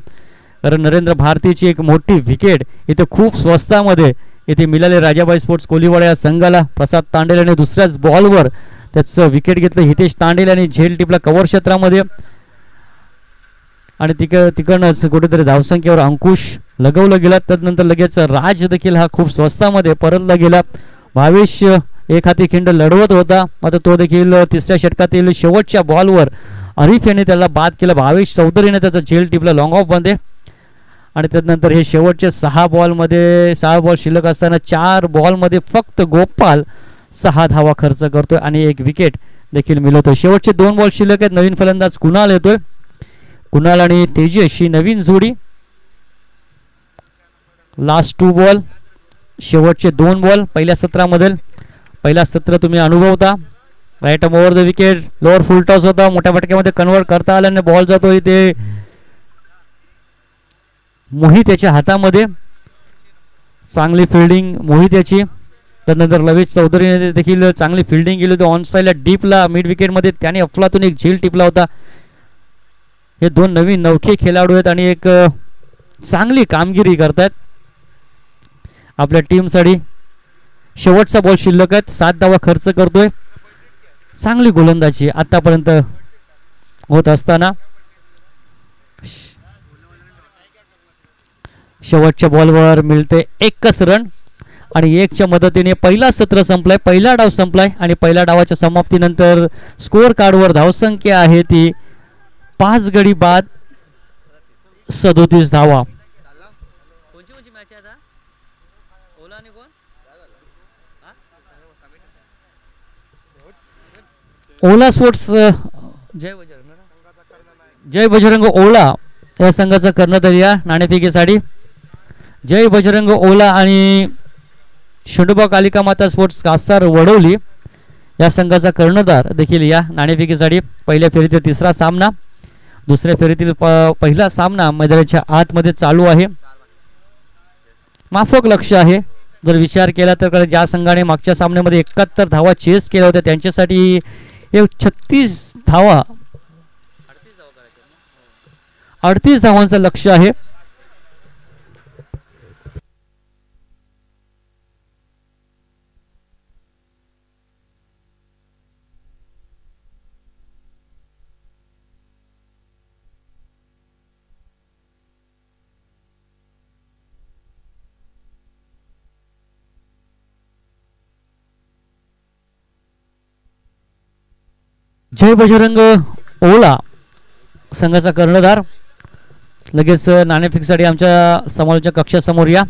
A: कारण नरेंद्र भारतीची एक मोठी विकेट इथे खूप स्वस्तामध्ये इथे मिळाले राजाबाई स्पोर्ट्स कोलीवाडा या संघाला. प्रसाद तांडेल याने दुसऱ्याच बॉलवर त्याचं विकेट घेतलं. हितेश तांडेल यांनी झेल टिपला कव्हर क्षेत्रामध्ये आणि तिकडनंच कुठेतरी धावसंख्येवर अंकुश लगवलं गेला. त्यानंतर लगेच राज देखील हा खूप स्वस्तामध्ये परतला गेला. भावेश एक हाती खिंड लढवत होता, मात्र तो देखील तिसऱ्या षटकातील शेवटच्या बॉलवर अरिफ याने त्याला बाद केला. भावेश चौधरीने त्याचा झेल टिपला लॉंग ऑफ मध्ये आणि त्यानंतर हे शेवटचे 6 बॉल शिल्लक असताना 4 बॉलमध्ये फक्त गोपाल 6 धावा खर्च करतोय आणि एक विकेट देखील मिळवतोय. शेवटचे 2 बॉल शिल्लक आहेत. नवीन फलंदाज कुणाल येतोय. कुणाल आणि तेजस ही नवीन जोडी. लास्ट 2 बॉल, शेवटचे 2 बॉल पहिल्या सत्रामधील. पहिला सत्र तुम्ही अनुभवता. Right arm over the wicket, lower full toss होता, मोठ्या फटक्यामध्ये कन्वर्ट करता आल्याने बॉल जातो इथे मोहित याच्या हातामध्ये. चांगली फिल्डिंग मोहित याची. त्यानंतर लवेश चौधरीने देखील चांगली फिल्डिंग केली होती. ऑन साईडला डीपला मिड विकेटमध्ये त्याने अफलातून एक झेल टिपला होता. हे 2 नवीन नवखे खेळाडू आहेत आणि एक चांगली कामगिरी करतात आपल्या टीमसाठी. शेवटचा बॉल शिल्लक आहेत, 7 धावा खर्च करतोय. चांगली गोलंदाजी आतापर्यंत होत असताना शेवटच्या बॉलवर मिळते 1च रन आणि 1च्या मदतीने पहिला सत्र संपलाय, पहिला डाव संपलाय आणि पहिल्या डावाच्या समाप्तीनंतर स्कोअर कार्डवर धावसंख्या आहे ती 5 गडी बाद 37 धावा. ओला स्पोर्ट्स जय बजरंग ओला या संघाचा कर्णधार या नाणेफेकीसाठी. जय बजरंग ओला आणि शंडोबा कालिका माता स्पोर्ट्स कासार वडवली या संघाचा कर्णधार देखील या नाणेफेकीसाठी. पहिल्या फेरीतील 3रा सामना, दुसऱ्या फेरीतील पहिला सामना मैदानाच्या आतमध्ये चालू आहे. माफक लक्ष आहे जर विचार केला तर. ज्या संघाने मागच्या सामन्यामध्ये 71 धावा चेस केल्या होत्या त्यांच्यासाठी 36 धावा 38 धावांचं लक्ष आहे. जय बजरंग ओला संघाचा कर्णधार लगेच नाणेफेकीसाठी आमच्या समालोचक कक्षासमोर या.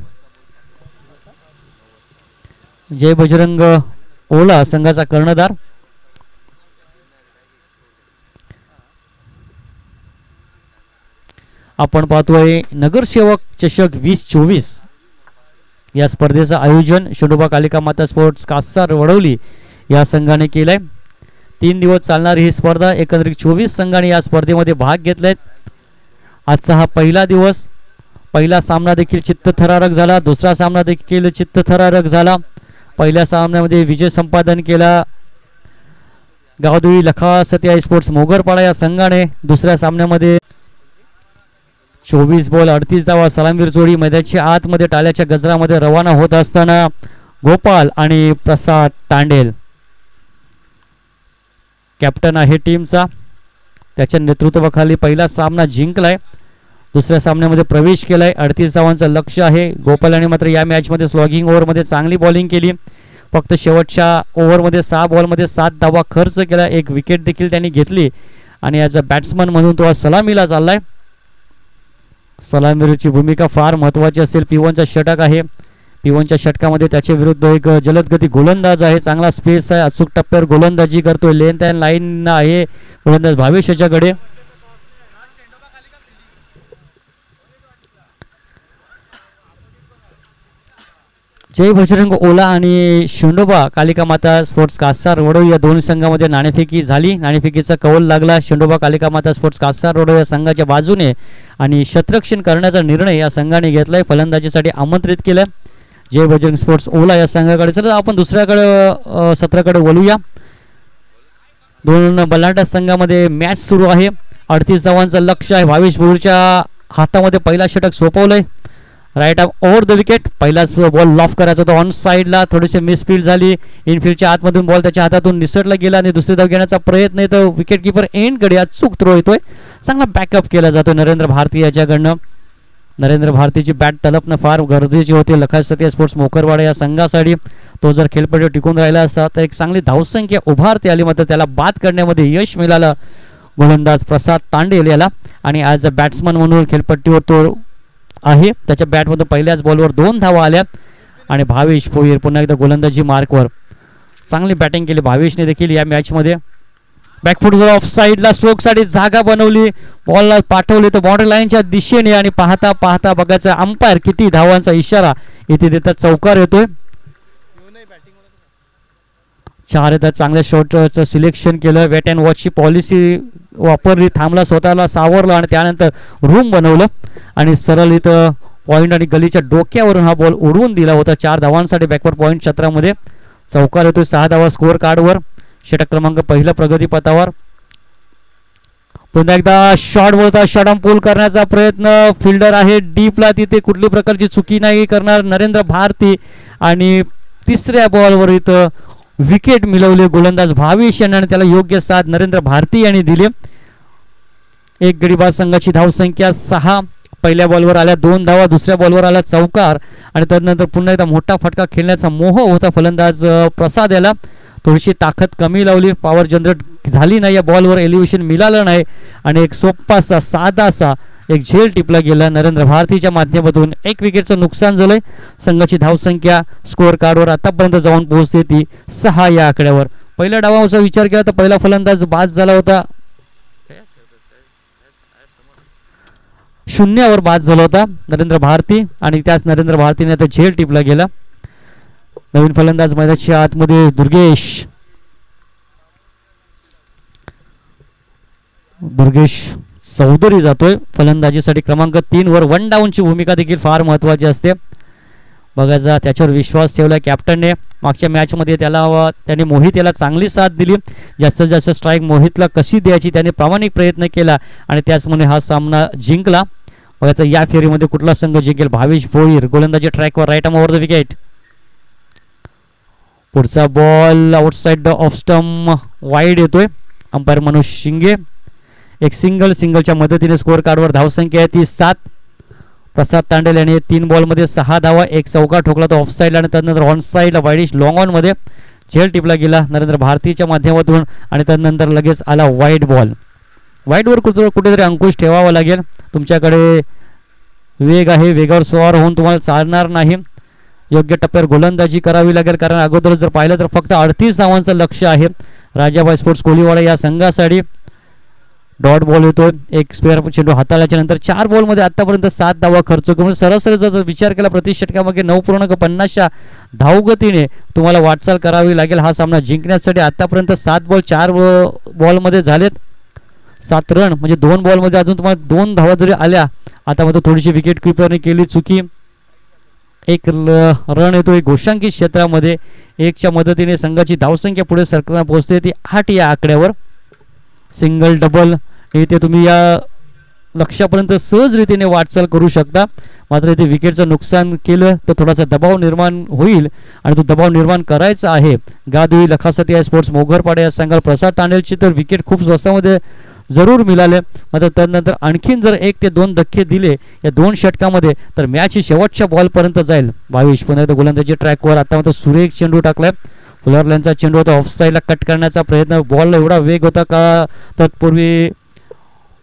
A: जय बजरंग ओला संघाचा कर्णधार. आपण पाहतोय नगरसेवक चषक 2024 या स्पर्धेचं आयोजन शंडोबा कालिका माता स्पोर्ट्स कासार वडवली या संघाने केलंय. 3 दिवस चालणारी ही स्पर्धा. एकंदरीत 24 संघांनी या स्पर्धेमध्ये भाग घेतलाय. आजचा हा पहिला दिवस. पहिला सामना देखील चित्तथरारक झाला, दुसरा सामना देखील चित्तथरारक झाला. पहिल्या सामन्यामध्ये विजय संपादन केला गावदेवी लखासती स्पोर्ट्स मोगरपाडा या संघाने. दुसऱ्या सामन्यामध्ये 24 बॉल 38 धावा सलामीर जोडी मैदानाच्या आतमध्ये टाळ्याच्या गजरामध्ये रवाना होत असताना गोपाल आणि प्रसाद तांडेल कॅप्टन आहे टीमचा. त्याच्या नेतृत्वाखाली पहिला सामना जिंकलाय. दुसऱ्या सामन्यामध्ये प्रवेश केलाय. 38 धावांचं लक्ष आहे. गोपाल यांनी मात्र या मॅचमध्ये स्लॉगिंग ओव्हरमध्ये चांगली बॉलिंग केली. फक्त शेवटच्या ओव्हरमध्ये 6 बॉलमध्ये 7 धावा खर्च केला. एक विकेट देखील त्यांनी घेतली आणि ॲज अ बॅट्समन म्हणून तो आज सलामीला चाललाय. सलामीची भूमिका फार महत्त्वाची असेल. P1चा षटक आहे. P1च्या षटकामध्ये त्याच्या विरुद्ध एक जलदगती गोलंदाज आहे. चांगला स्पेस आहे. अचूक टप्प्यावर गोलंदाजी करतोय. लेंथ अँड लाईन आहे गोलंदाज भावेश याच्याकडे. जय बजरंग ओला आणि शेंडोबा कालिका माता स्पोर्ट्स कासार वडोळी या दोन संघामध्ये नाणेफेकी झाली. नाणेफेकीचा कौल लागला शेंडोबा कालिका माता स्पोर्ट्स कासार वडोळी या संघाच्या बाजूने आणि शतरक्षण करण्याचा निर्णय या संघाने घेतलाय. फलंदाजीसाठी आमंत्रित केलं जय बजरंग स्पोर्ट्स ओला या संघाकडे. चला आपण दुसऱ्याकडे सत्राकडे वळूया. दोन बलाढ्य संघामध्ये मॅच सुरू आहे. 38 धावांचं लक्ष्य आहे. भावेश भोईरच्या हातामध्ये पहिला षटक सोपवलंय. Right arm over the wicket. पहिलाच बॉल लॉफ करायचा होता ऑन साईडला. थोडीशी मिसफील्ड झाली. इनफिल्डच्या आतमधून बॉल त्याच्या हातातून निसटला गेला आणि दुसरी धाव घेण्याचा प्रयत्न आहे. तर विकेट किपर एंडकडे अचूक थ्रो येतोय. चांगला बॅकअप केला जातो नरेंद्र भारती याच्याकडनं. नरेंद्र भारतीची बॅट तलपणं फार गरजेची होती लखासतिया स्पोर्ट्स मोकरवाडा या संघासाठी. तो जर खेळपट्टीवर टिकून राहिला असता तर एक चांगली धावसंख्या उभारती आली, मात्र त्याला बाद करण्यामध्ये यश मिळालं गोलंदाज प्रसाद तांडेल याला. आणि ॲज अ बॅट्समन म्हणून खेळपट्टीवर तो आहे. त्याच्या बॅटमधून पहिल्याच बॉलवर 2 धावा आल्या आणि भावेश भोईर पुन्हा एकदा गोलंदाजी मार्कवर. चांगली बॅटिंग केली भावेशने देखील या मॅचमध्ये. बॅकफुट ऑफ साईडला स्ट्रोकसाठी जागा बनवली. बॉलला पाठवली तर बाउंड्री लाईनच्या दिशेने आणि पाहता पाहता बघायचं अंपायर किती धावांचा इशारा इथे देतात. चौकार येतोय. 4 येतात. चांगल्या शॉटचं सिलेक्शन केलं. वेट अँड वॉचची पॉलिसी वापरली. थांबला, स्वतःला सावरलं आणि त्यानंतर रूम बनवलं आणि सरळ इथं पॉईंट आणि गलीच्या डोक्यावरून हा बॉल उडवून दिला होता. 4 धावांसाठी बॅकवर्ड पॉईंट क्षेत्रामध्ये चौकार येतोय. 6 धावा स्कोअर कार्डवर. षटक क्रमांक पहिला प्रगतीपथावर. पुन्हा एकदा शॉट बोलता शॉर्ट पूल करण्याचा प्रयत्न. फिल्डर आहे डीपला, तिथे कुठली प्रकारची चुकी नाही करणार नरेंद्र भारती. आणि तिसऱ्या बॉलवर इथं विकेट मिळवले गोलंदाज भावेश यांनी आणि त्याला योग्य साथ नरेंद्र भारती यांनी दिली. एक गडीबाज संघाची धावसंख्या 6. पहिल्या बॉलवर आल्या 2 धावा. दुसऱ्या बॉलवर आला चौकार आणि त्यानंतर पुन्हा एकदा मोठा फटका खेळण्याचा मोह होता फलंदाज प्रसाद याला. थोडीशी ताकद कमी लावली. पॉवर जनरेट झाली नाही. या बॉलवर एलिव्हेशन मिळालं नाही आणि एक सोपासा साधासा एक झेल टिपला गेला नरेंद्र भारतीच्या माध्यमातून. 1 विकेटचं नुकसान झालंय. संघाची धावसंख्या स्कोअर कार्डवर आतापर्यंत जाऊन पोहोचते ती 6 या आकड्यावर. पहिल्या डावाचा विचार केला तर पहिला फलंदाज बाद झाला होता. 0 बाद झाला होता नरेंद्र भारती आणि त्याच नरेंद्र भारतीने आता झेल टिपला गेला. नवीन फलंदाज मैदानाच्या आतमध्ये दुर्गेश चौधरी जातोय फलंदाजीसाठी. क्रमांक 3 वर 1 डाऊनची भूमिका देखील फार महत्वाची असते. बघायचा त्याच्यावर विश्वास ठेवला कॅप्टनने. मागच्या मॅचमध्ये त्याने मोहित याला चांगली साथ दिली. जास्तीत जास्त स्ट्राईक मोहितला कशी द्यायची त्याने प्रामाणिक प्रयत्न केला आणि त्याचमुळे हा सामना जिंकला. बघायचा या फेरीमध्ये कुठला संघ जिंकेल. भावेश भोईर गोलंदाजी ट्रॅकवर. Right arm over the wicket. पुढचा ball outside off stump wide येतोय. अंपायर मनोज शिंगे. एक सिंगलच्या मदतीने स्कोअर कार्डवर धावसंख्या आहे ती 7. प्रसाद तांडेल याने 3 बॉलमध्ये 6 धावा. एक चौकार ठोकला तो ऑफ साईडला आणि त्यानंतर ऑन साईडला वाईडिश लॉंग ऑन मध्ये झेल टिपला गेला नरेंद्र भारतीच्या माध्यमातून आणि त्यानंतर लगेच आला वाईड बॉल. वाईडवर कुठेतरी अंकुश ठेवावा लागेल. तुमच्याकडे वेग आहे. वेगावर स्वार होऊन तुम्हाला चालणार नाही. योग्य टप्प्यावर गोलंदाजी करावी लागेल कारण अगोदर जर पाहिलं तर फक्त 38 धावांचं लक्ष आहे राजाबाई स्पोर्ट्स कोलीवाडा या संघासाठी. डॉट बॉल येतो. एक स्पेअर चेंडू हाताळल्याच्या नंतर 4 बॉलमध्ये आतापर्यंत 7 धावा खर्च करून सरासरी जर विचार केला प्रति षटकामध्ये 9.50 धावगतीने तुम्हाला वाटचाल करावी लागेल हा सामना जिंकण्यासाठी. आतापर्यंत 7 बॉल 4 बॉलमध्ये झालेत. 7 रन म्हणजे 2 बॉलमध्ये अजून तुम्हाला 2 धावा जरी आल्या. आता मात्र थोडीशी विकेट किपरने केली चुकी. 1 रन येतो घोषांकित क्षेत्रामध्ये. 1च्या मदतीने संघाची धावसंख्या पुढे सरकारला पोहोचते ती 8 या आकड्यावर. सिंगल डबल इथे तुम्ही या लक्ष्यापर्यंत सहजरीतीने वाटचाल करू शकता. मात्र इथे विकेटचं नुकसान केलं तर थोडासा दबाव निर्माण होईल आणि तो दबाव निर्माण करायचा आहे. गादुई लखासतिया स्पोर्ट्स मोगरपाडा या संघाला प्रसाद तांडेलची तर विकेट खूप स्वस्तामध्ये जरूर मिळाले. मात्र त्यानंतर आणखीन जर 1 ते 2 धक्के दिले या 2 षटकामध्ये तर मॅच ही शेवटच्या बॉलपर्यंत जाईल. भावेश पुन्हा गोलंदाजी ट्रॅकवर. आता मात्र सुरेख चेंडू टाकलाय. फुलरलॅनचा चेंडू होता ऑफ साईडला कट करण्याचा प्रयत्न. बॉलला एवढा वेग होता का तत्पूर्वी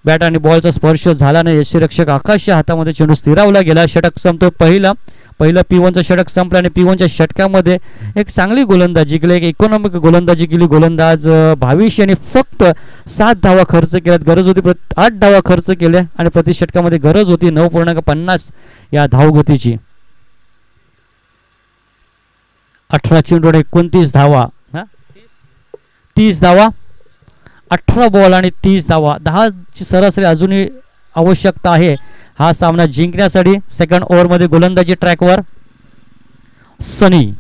A: बॅट आणि बॉलचा स्पर्श झाला नाही. यष्टीरक्षक आकाशच्या हातामध्ये चेंडू स्थिरावला गेला. षटक संपतो. पहिलं P1चं षटक संपलं आणि P1च्या षटकामध्ये एक चांगली गोलंदाजी केली. एक इकॉनॉमिक गोलंदाजी केली गोलंदाज भावेश यांनी. फक्त 7 धावा खर्च केल्यात. गरज होती 8 धावा खर्च केल्या आणि प्रति षटकामध्ये गरज होती 9.50 या धावगतीची. 18 चेंडूवर 29 धावा, 30 धावा, 18 बॉल आणि 30 धावा. 10ची सरासरी अजूनही आवश्यकता आहे हा सामना जिंकण्यासाठी. सेकंड ओव्हरमध्ये गोलंदाजी ट्रॅकवर सनी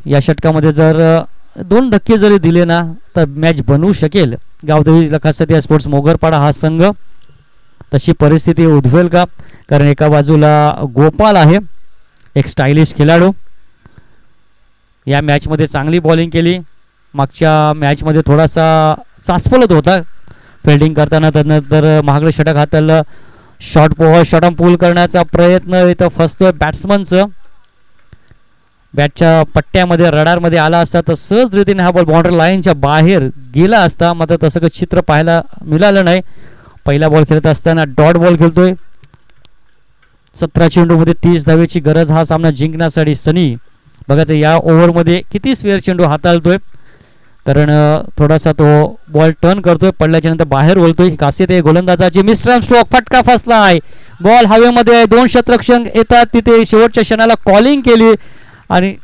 A: या षटकामध्ये जर 2 धक्के जरी दिले ना तर मॅच बनवू शकेल गावदेवी लखासतिया स्पोर्ट्स मोगरपाडा हा संघ. तशी परिस्थिती उद्भवेल का? कारण एका बाजूला गोपाल आहे, एक स्टायलिश खेळाडू. या मॅचमध्ये चांगली बॉलिंग केली. मागच्या मॅचमध्ये थोडासा चाचपलत होता फिल्डिंग करताना. त्यानंतर महागडे षटक हाताळलं. शॉर्ट पूल करण्याचा प्रयत्न इथं फसतोय बॅट्समनचं. बॅटच्या पट्ट्यामध्ये रडारमध्ये आला असता तर सहज रीतीने हा बॉल बाउंड्री लाईनच्या बाहेर गेला असता. मात्र तसं काही चित्र पाहायला मिळालं नाही. पहिला बॉल खेळत असताना डॉट बॉल खेळतोय. 17 चेंडूमध्ये 30 धावेची गरज हा सामना जिंकण्यासाठी. सनी बघायचं या ओव्हरमध्ये किती स्क्वेअर चेंडू हाताळतोय. कारण थोडासा तो बॉल टर्न करतोय, पडल्याच्या नंतर बाहेर बोलतोय. खासियत आहे गोलंदाजाची. मिस्टर स्ट्रोक फटका फसलाय. बॉल हवेमध्ये 2 षटरक्षक येतात तिथे. शेवटच्या क्षणाला कॉलिंग केली आणि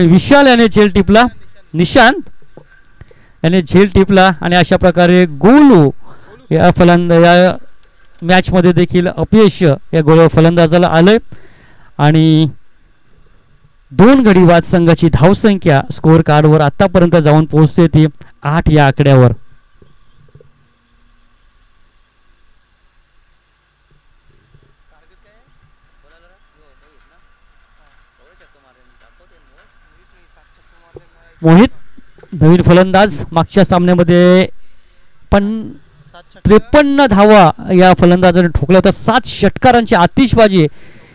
A: विशाल याने झेल टिपला. निशांत याने झेल टिपला आणि अशा प्रकारे गोलू या या मॅचमध्ये देखील अपयश या फलंदाजाला आलंय. आणि 2 गडी बाद संघाची धावसंख्या स्कोअर कार्डवर आतापर्यंत जाऊन पोहोचते ती 8 या आकड्यावर. मोहित नवीन फलंदाज. मागच्या सामन्यामध्ये 53 धावा या फलंदाजाने ठोकल्या होत्या. 7 षटकारांची आतिषबाजी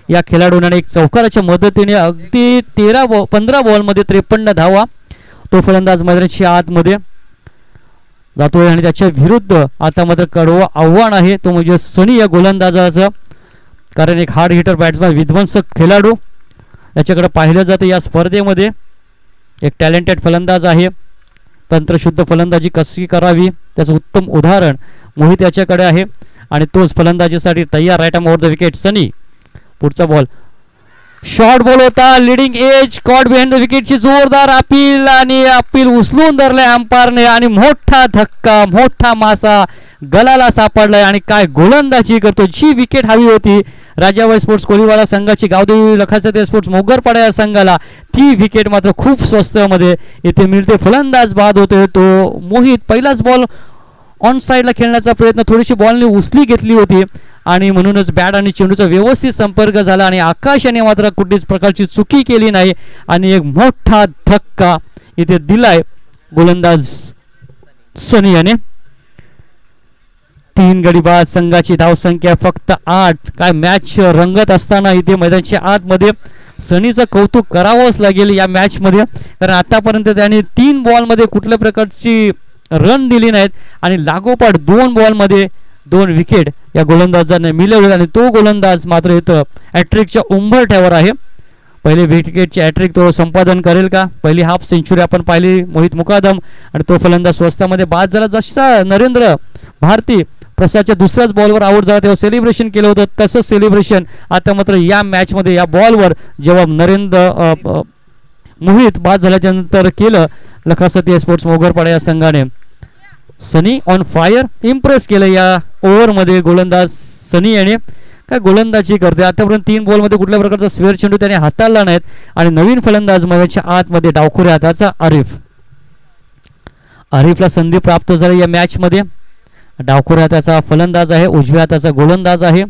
A: या खेळाडूने एक चौकाराच्या मदतीने अगदी 15 बॉलमध्ये 53 धावा. तो फलंदाज मैदानाच्या आतमध्ये जातोय आणि त्याच्या विरुद्ध आता मात्र कडवं आव्हान आहे तो म्हणजे सनी या गोलंदाजाचं. कारण एक हार्ड हिटर बॅट्समॅन विध्वंसक खेळाडू याच्याकडे पाहिलं जातं या स्पर्धेमध्ये. एक टॅलेंटेड फलंदाज आहे. तंत्रशुद्ध फलंदाजी कशी करावी त्याचं उत्तम उदाहरण मोहित याच्याकडे आहे आणि तोच फलंदाजीसाठी तयार. Right arm over the wicket Sunny. पुढचा बॉल शॉर्ट बॉल होता. Leading edge caught behind the विकेटची जोरदार अपील आणि अपील उचलून धरलंय अंपायरने आणि मोठा धक्का, मोठा मासा गलाला सापडलाय. आणि काय गोलंदाजी करतो. जी विकेट हवी होती राजाबाई स्पोर्ट्स कोलीवाडा संघाची गावदेवी लखासतिया स्पोर्ट्स मोगरपाडा या संघाला, ती विकेट मात्र खूप स्वस्तामध्ये इथे मिळते. फलंदाज बाद होतोय तो मोहित. पहिलाच बॉल ऑन साईडला खेळण्याचा प्रयत्न थोडीशी बॉलने उचली घेतली होती आणि म्हणूनच बॅट आणि चेंडूचा व्यवस्थित संपर्क झाला आणि आकाश याने मात्र कुठलीच प्रकारची चुकी केली नाही आणि एक मोठा धक्का इथे दिलाय गोलंदाज सनी याने. 3 गडी बाद संघाची धावसंख्या फक्त 8. काय मॅच रंगत असताना इथे मैदानाच्या आतमध्ये सनीचं कौतुक करावंच लागेल या मॅचमध्ये. कारण आतापर्यंत त्याने 3 बॉलमध्ये कुठल्या प्रकारची रन दिली नाहीत आणि लागोपाठ 2 बॉलमध्ये 2 विकेट या गोलंदाजाने मिळवले आणि तो गोलंदाज मात्र इथं हॅट्रिकच्या उंबरठ्यावर आहे. पहिले विकेटची हॅट्रिक तो संपादन करेल का? पहिली हाफ सेंचुरी आपण पाहिली मोहित मुकादम आणि तो फलंदाज स्वस्तामध्ये बाद झाला. जसा नरेंद्र भारती प्रसादच्या दुसऱ्याच बॉलवर आऊट झाला तेव्हा सेलिब्रेशन केलं होतं तसंच सेलिब्रेशन आता मात्र या मॅचमध्ये या बॉलवर जेव्हा मोहित बाद झाल्याच्या नंतर केलं लखासतिया स्पोर्ट्स मोगरपाडा या संघाने. सनी ऑन फायर. इम्प्रेस केलं या ओव्हरमध्ये गोलंदाज सनी याने. काय गोलंदाजी करते. आतापर्यंत 3 बॉलमध्ये कुठल्या प्रकारचा स्क्वेअर चेंडू त्याने हाताळला नाहीत आणि नवीन फलंदाज मैदानाच्या आतमध्ये डावखुऱ्या हाताचा आरिफला संधी प्राप्त झाली या मॅचमध्ये. डावखुऱ्या हाताचा फलंदाज आहे, उजव्या हाताचा गोलंदाज आहे.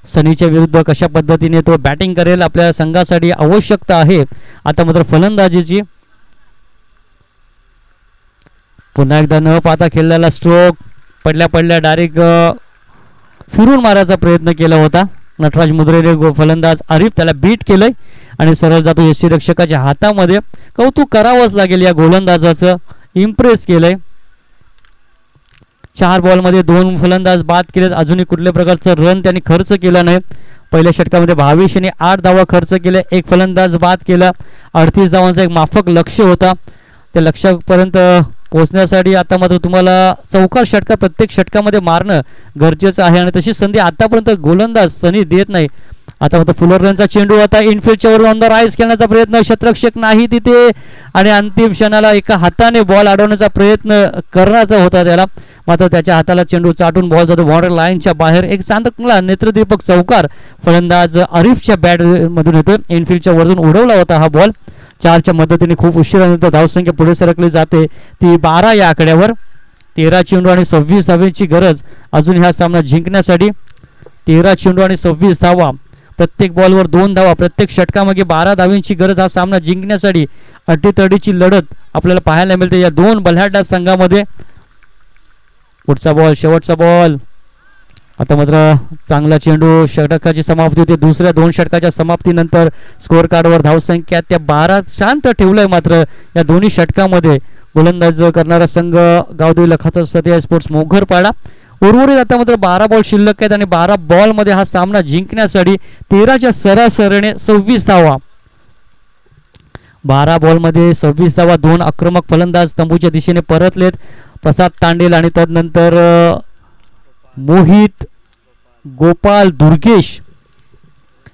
A: सनीच्या विरुद्ध कशा पद्धतीने तो बॅटिंग करेल आपल्या संघासाठी आवश्यकता आहे आता मात्र फलंदाजीची. पुन्हा एकदा न पाहता खेळलेला स्ट्रोक पडल्या डायरेक्ट फिरून मारायचा प्रयत्न केला होता. नटराज मुद्रेने फलंदाज आरिफ त्याला बीट केलंय आणि सरळ जातो यष्टीरक्षकाच्या हातामध्ये. कौतुक करावंच लागेल या गोलंदाजाचं. इम्प्रेस केलंय. 4 बॉलमध्ये 2 फलंदाज बाद केलेत. अजूनही कुठल्या प्रकारचं रन त्यांनी खर्च केला नाही. पहिल्या षटकामध्ये 22 यांनी 8 धावा खर्च केले. 1 फलंदाज बाद केला. 38 धावांचा एक माफक लक्ष्य होता. त्या लक्ष्यापर्यंत पोहोचण्यासाठी आता मात्र तुम्हाला चौकार षटकार प्रत्येक षटकामध्ये मारणं गरजेचं आहे आणि तशी संधी आतापर्यंत गोलंदाज सनी देत नाही. आता मात्र फुलरचा चेंडू आता इनफिल्डच्या वरून ऑन द राईज खेळण्याचा प्रयत्न, क्षेत्ररक्षक नाही तिथे आणि अंतिम क्षणाला एका हाताने बॉल अडवण्याचा प्रयत्न करण्याचा होता त्याला, मात्र त्याच्या हाताला चेंडू चाटून बॉल जातो बाउंड्री लाईनच्या बाहेर. एक चांगला नेत्रदीपक चौकार फलंदाज आरिफच्या बॅट मधून येतो. इनफिल्डच्या वरून उडवला होता हा बॉल. 4च्या मदतीने खूप उशिरानंतर धावसंख्या पुढे सरकली जाते ती 12 या आकड्यावर. 13 चेंडू आणि 26 धावेची गरज अजून ह्या सामना जिंकण्यासाठी. 13 चेंडू आणि 26 धावा, प्रत्येक बॉलवर 2 धावा, प्रत्येक षटकामागे 12 धावांची गरज हा सामना जिंकण्यासाठी. अटीतडीची लढत आपल्याला पाहायला मिळते या दोन बलाढ्य संघामध्ये. पुढचा बॉल, शेवटचा बॉल. आता मात्र चांगला चेंडू, षटकाची समाप्ती होती. दुसऱ्या 2 षटकाच्या समाप्तीनंतर स्कोअर कार्डवर धावसंख्या त्या 12 शांत ठेवलंय. मात्र या दोन्ही षटकामध्ये गोलंदाज करणारा संघ गावदेवी लखातर सध्या स्पोर्ट्स मोघरपाडा. उर्वरित आता मात्र 12 बॉल शिल्लक आहेत आणि 12 बॉलमध्ये हा सामना जिंकण्यासाठी 13च्या सरासरीने 26 धावा. 12 बॉलमध्ये 26 धावा. 2 आक्रमक फलंदाज तंबूच्या दिशेने परतलेत, प्रसाद तांडेल आणि त्यानंतर मोहित, गोपाल, दुर्गेश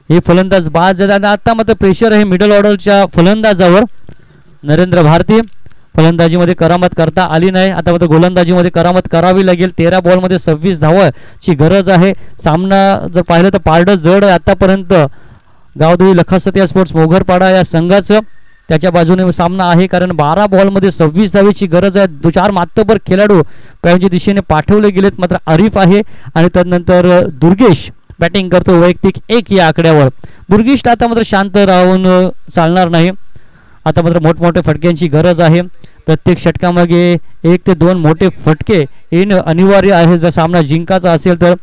A: हे फलंदाज बाद झाले. आता मात्र प्रेशर आहे मिडल ऑर्डरच्या फलंदाजावर. नरेंद्र भारती फलंदाजीमध्ये करामत करता आली नाही, आता मात्र गोलंदाजीमध्ये करामत करावी लागेल. 13 बॉलमध्ये 26 धावाची गरज आहे. सामना जर पाहिलं तर पारडं जड आहे आतापर्यंत गावदेवी लखासतिया स्पोर्ट्स मोघरपाडा या संघाचं. त्याच्या बाजूने सामना आहे कारण 12 बॉलमध्ये 26 धावेची गरज आहे. 4 मातबर खेळाडू पॅनच्या दिशेने पाठवले गेलेत, मात्र आरिफ आहे आणि त्यानंतर दुर्गेश बॅटिंग करतो वैयक्तिक 1 या आकड्यावर. दुर्गेशला आता मात्र शांत राहून चालणार नाही. आता मात्र मोठमोठ्या फटक्यांची गरज आहे. प्रत्येक षटकामागे 1 ते 2 मोठे फटके येणं अनिवार्य आहे जर सामना जिंकायचा असेल तर.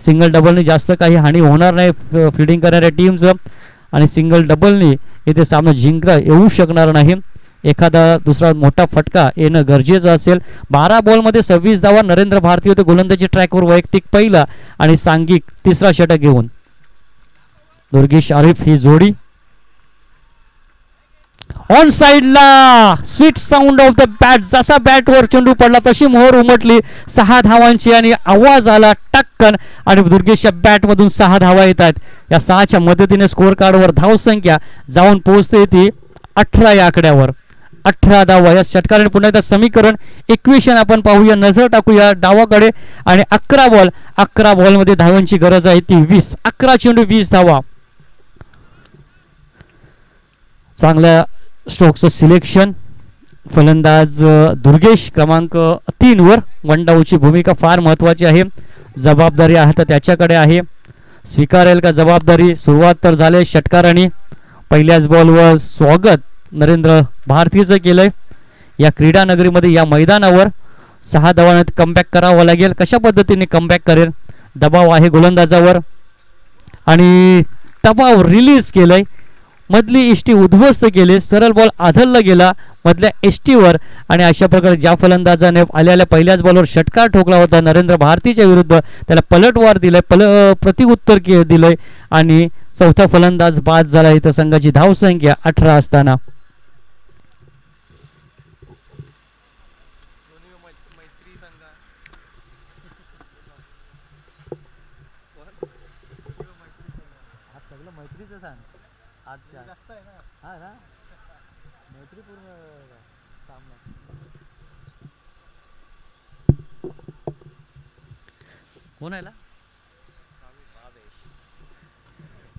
A: सिंगल डबलने जास्त काही हानी होणार नाही फिल्डिंग करणाऱ्या टीमचं आणि सिंगल डबलने इथे सामना जिंकता येऊ शकणार नाही. एखादा दुसरा मोठा फटका येणं गरजेचं असेल. 12 बॉलमध्ये 26 धावा. नरेंद्र भारती होते गोलंदाजी ट्रॅकवर वैयक्तिक पहिला आणि सांघिक 3रा षटक घेऊन. दुर्गेश आरिफ ही जोडी ऑन साइडला. Sweet sound of the bat. जसा बॅटवर चेंडू पडला तशी मोहर उमटली 6 धावांची आणि आवाज आला टक्कन आणि दुर्गेशच्या बॅटमधून 6 धावा येत आहेत. या 6च्या मदतीने स्कोअर कार्डवर धावसंख्या जाऊन पोहोचते ती 18 या आकड्यावर. 18 धावा. या षटकाराने पुन्हा एकदा समीकरण इक्वेशन आपण पाहूया, नजर टाकूया डावाकडे. आणि 11 बॉलमध्ये धावांची गरज आहे ती 20. 11 चेंडू 20 धावा. चांगल्या स्ट्रोकचं सिलेक्शन. फलंदाज दुर्गेश क्रमांक 3 वर. वनडाऊची भूमिका फार महत्वाची आहे. जबाबदारी आहे तर त्याच्याकडे आहे, स्वीकारेल का जबाबदारी. सुरुवात तर झाले षटकाराने. पहिल्याच बॉलवर स्वागत नरेंद्र भारतीचं केलंय या क्रीडा नगरीमध्ये, या मैदानावर. 6 धावांत कमबॅक करावं लागेल. कशा पद्धतीने कमबॅक करेल. दबाव आहे गोलंदाजावर आणि दबाव रिलीज केलंय. मधली एसटी उद्ध्वस्त केली. सरळ बॉल आधळला गेला मधल्या एसटीवर आणि अशा प्रकारे ज्या फलंदाजाने आलेल्या पहिल्याच बॉलवर षटकार ठोकला होता नरेंद्र भारतीच्या विरुद्ध, त्याला पलटवार दिलाय, प्रतिउत्तर दिलंय आणि चौथा फलंदाज बाद झाला. इथं संघाची धावसंख्या 18 असताना.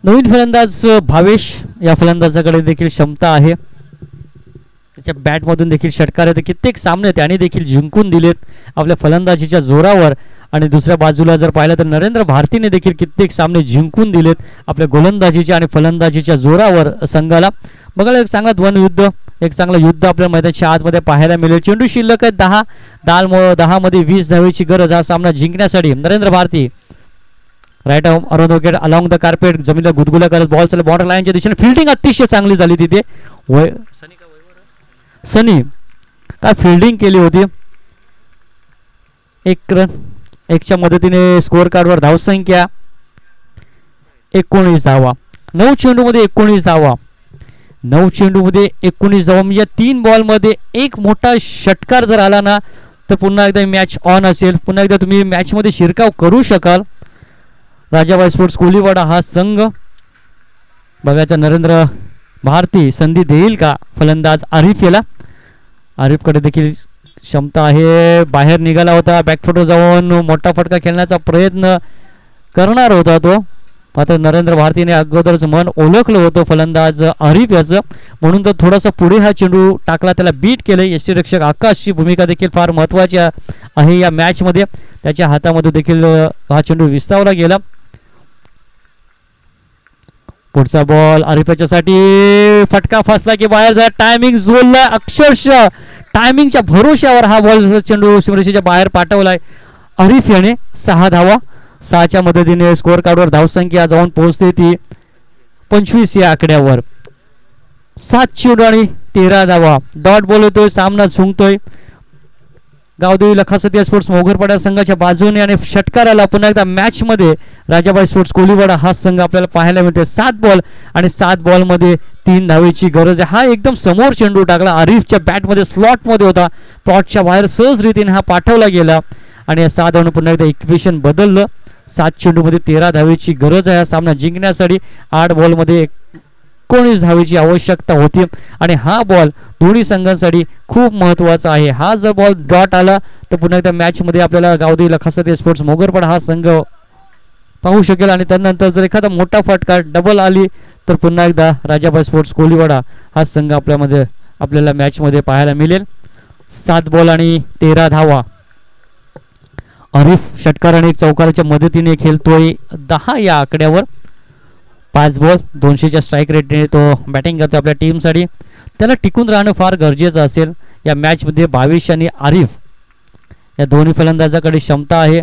A: नवीन फलंदाज भावेश. या फलंदाजाकडे देखील क्षमता आहे. त्याच्या बॅटमधून देखील षटकार आहेत. कित्येक सामने त्याने देखील जिंकून दिलेत आपल्या फलंदाजीच्या जोरावर. आणि दुसऱ्या बाजूला जर पाहिलं तर नरेंद्र भारतीने देखील कित्येक सामने जिंकून दिलेत आपल्या गोलंदाजीच्या आणि फलंदाजीच्या जोरावर संघाला. बघायला एक चांगला ध्वनयुद्ध, एक चांगलं युद्ध आपल्या मैदानाच्या आतमध्ये पाहायला मिळेल. चेंडू शिल्लक आहे 10 मध्ये 20 धावेची गरज हा सामना जिंकण्यासाठी. Narendra Bharti right around wicket along the carpet जमिनीला गुदगुल्या करत बॉल चालू बॉर्डर लाईनच्या दिशेने. फिल्डिंग अतिशय चांगली झाली तिथे. सनी काय फिल्डिंग केली होती. 1 रन 1च्या मदतीने स्कोअर कार्डवर धावसंख्या 19 धावा. 9 चेंडूमध्ये 19 धावा. 9 चेंडूमध्ये 19 धावा. या 3 बॉलमध्ये एक मोठा षटकार जर आला ना तर पुन्हा एकदा मॅच ऑन असेल. पुन्हा एकदा तुम्ही मॅचमध्ये शिरकाव करू शकाल. राजाबाई स्पोर्ट्स कोलीवाडा हा संघ बघायचा नरेंद्र भारती संधी देईल का फलंदाज आरिफ याला. आरिफकडे देखील क्षमता आहे. बाहेर निघाला होता, बॅकफुटवर जाऊन मोठा फटका खेळण्याचा प्रयत्न करणार होता तो. मात्र नरेंद्र भारतीने अगोदरच मन ओळखलं होतं फलंदाज आरिफ याचं, म्हणून तो थोडासा पुढे हा चेंडू टाकला, त्याला बीट केलं. यष्टीरक्षक आकाशची भूमिका देखील फार महत्त्वाची आहे या मॅचमध्ये. त्याच्या हातामध्ये देखील हा चेंडू विसावला गेला. पुढचा बॉल आरिफाच्यासाठी, फटका फसला की बाहेर जा. टायमिंग जोडला, अक्षरशः टायमिंगच्या भरोश्यावर हा बॉल चेंडू सीमारेषेच्या बाहेर पाठवलाय आरिफ याने. 6 धावा. 6च्या मदतीने स्कोअर कार्डवर धावसंख्या जाऊन पोहोचते ती 25 या आकड्यावर. 7 चेंडू आणि 13 धावा. डॉट बॉल होतोय, सामना झुंकतोय गावदेवी लखासतिया स्पोर्ट्स मोगरपाडा संघाच्या बाजूने. आणि षटकाराला पुन्हा एकदा मॅच मध्ये राजाबाई स्पोर्ट्स कोलीवाडा हा संघ आपल्याला पाहायला मिळते. 7 बॉल आणि 7 बॉलमध्ये 3 धावेची गरज आहे. हा एकदम समोर चेंडू टाकला, आरिफच्या बॅटमध्ये स्लॉटमध्ये होता, प्लॉटच्या बाहेर सहज रीतीने हा पाठवला गेला. आणि या 7 धावांनी पुन्हा एकदा इक्वेशन बदललं. 7 चेंडूमध्ये 13 धावेची गरज आहे हा सामना जिंकण्यासाठी. 8 बॉलमध्ये 19 धावेची आवश्यकता होती. आणि हा बॉल दोन्ही संघांसाठी खूप महत्त्वाचा आहे. हा जर बॉल डॉट आला तर पुन्हा एकदा मॅचमध्ये आपल्याला गावदेवी लखासतिया स्पोर्ट्स मोगरपाडा हा संघ पाहू शकेल. आणि त्यानंतर जर एखादा मोठा फटका डबल आली तर पुन्हा एकदा राजाबाई स्पोर्ट्स कोलीवाडा हा संघ आपल्याला मॅचमध्ये पाहायला मिळेल. 7 बॉल आणि 13 धावा. आरिफ षटकार आणि चौकाराच्या मदतीने खेळतोय 10 या आकड्यावर. 5 बॉल 200च्या स्ट्राईक रेटने तो बॅटिंग करतो आपल्या टीमसाठी. त्याला टिकून राहणं फार गरजेचं असेल या मॅचमध्ये. 22 आणि आरिफ या दोन्ही फलंदाजाकडे क्षमता आहे.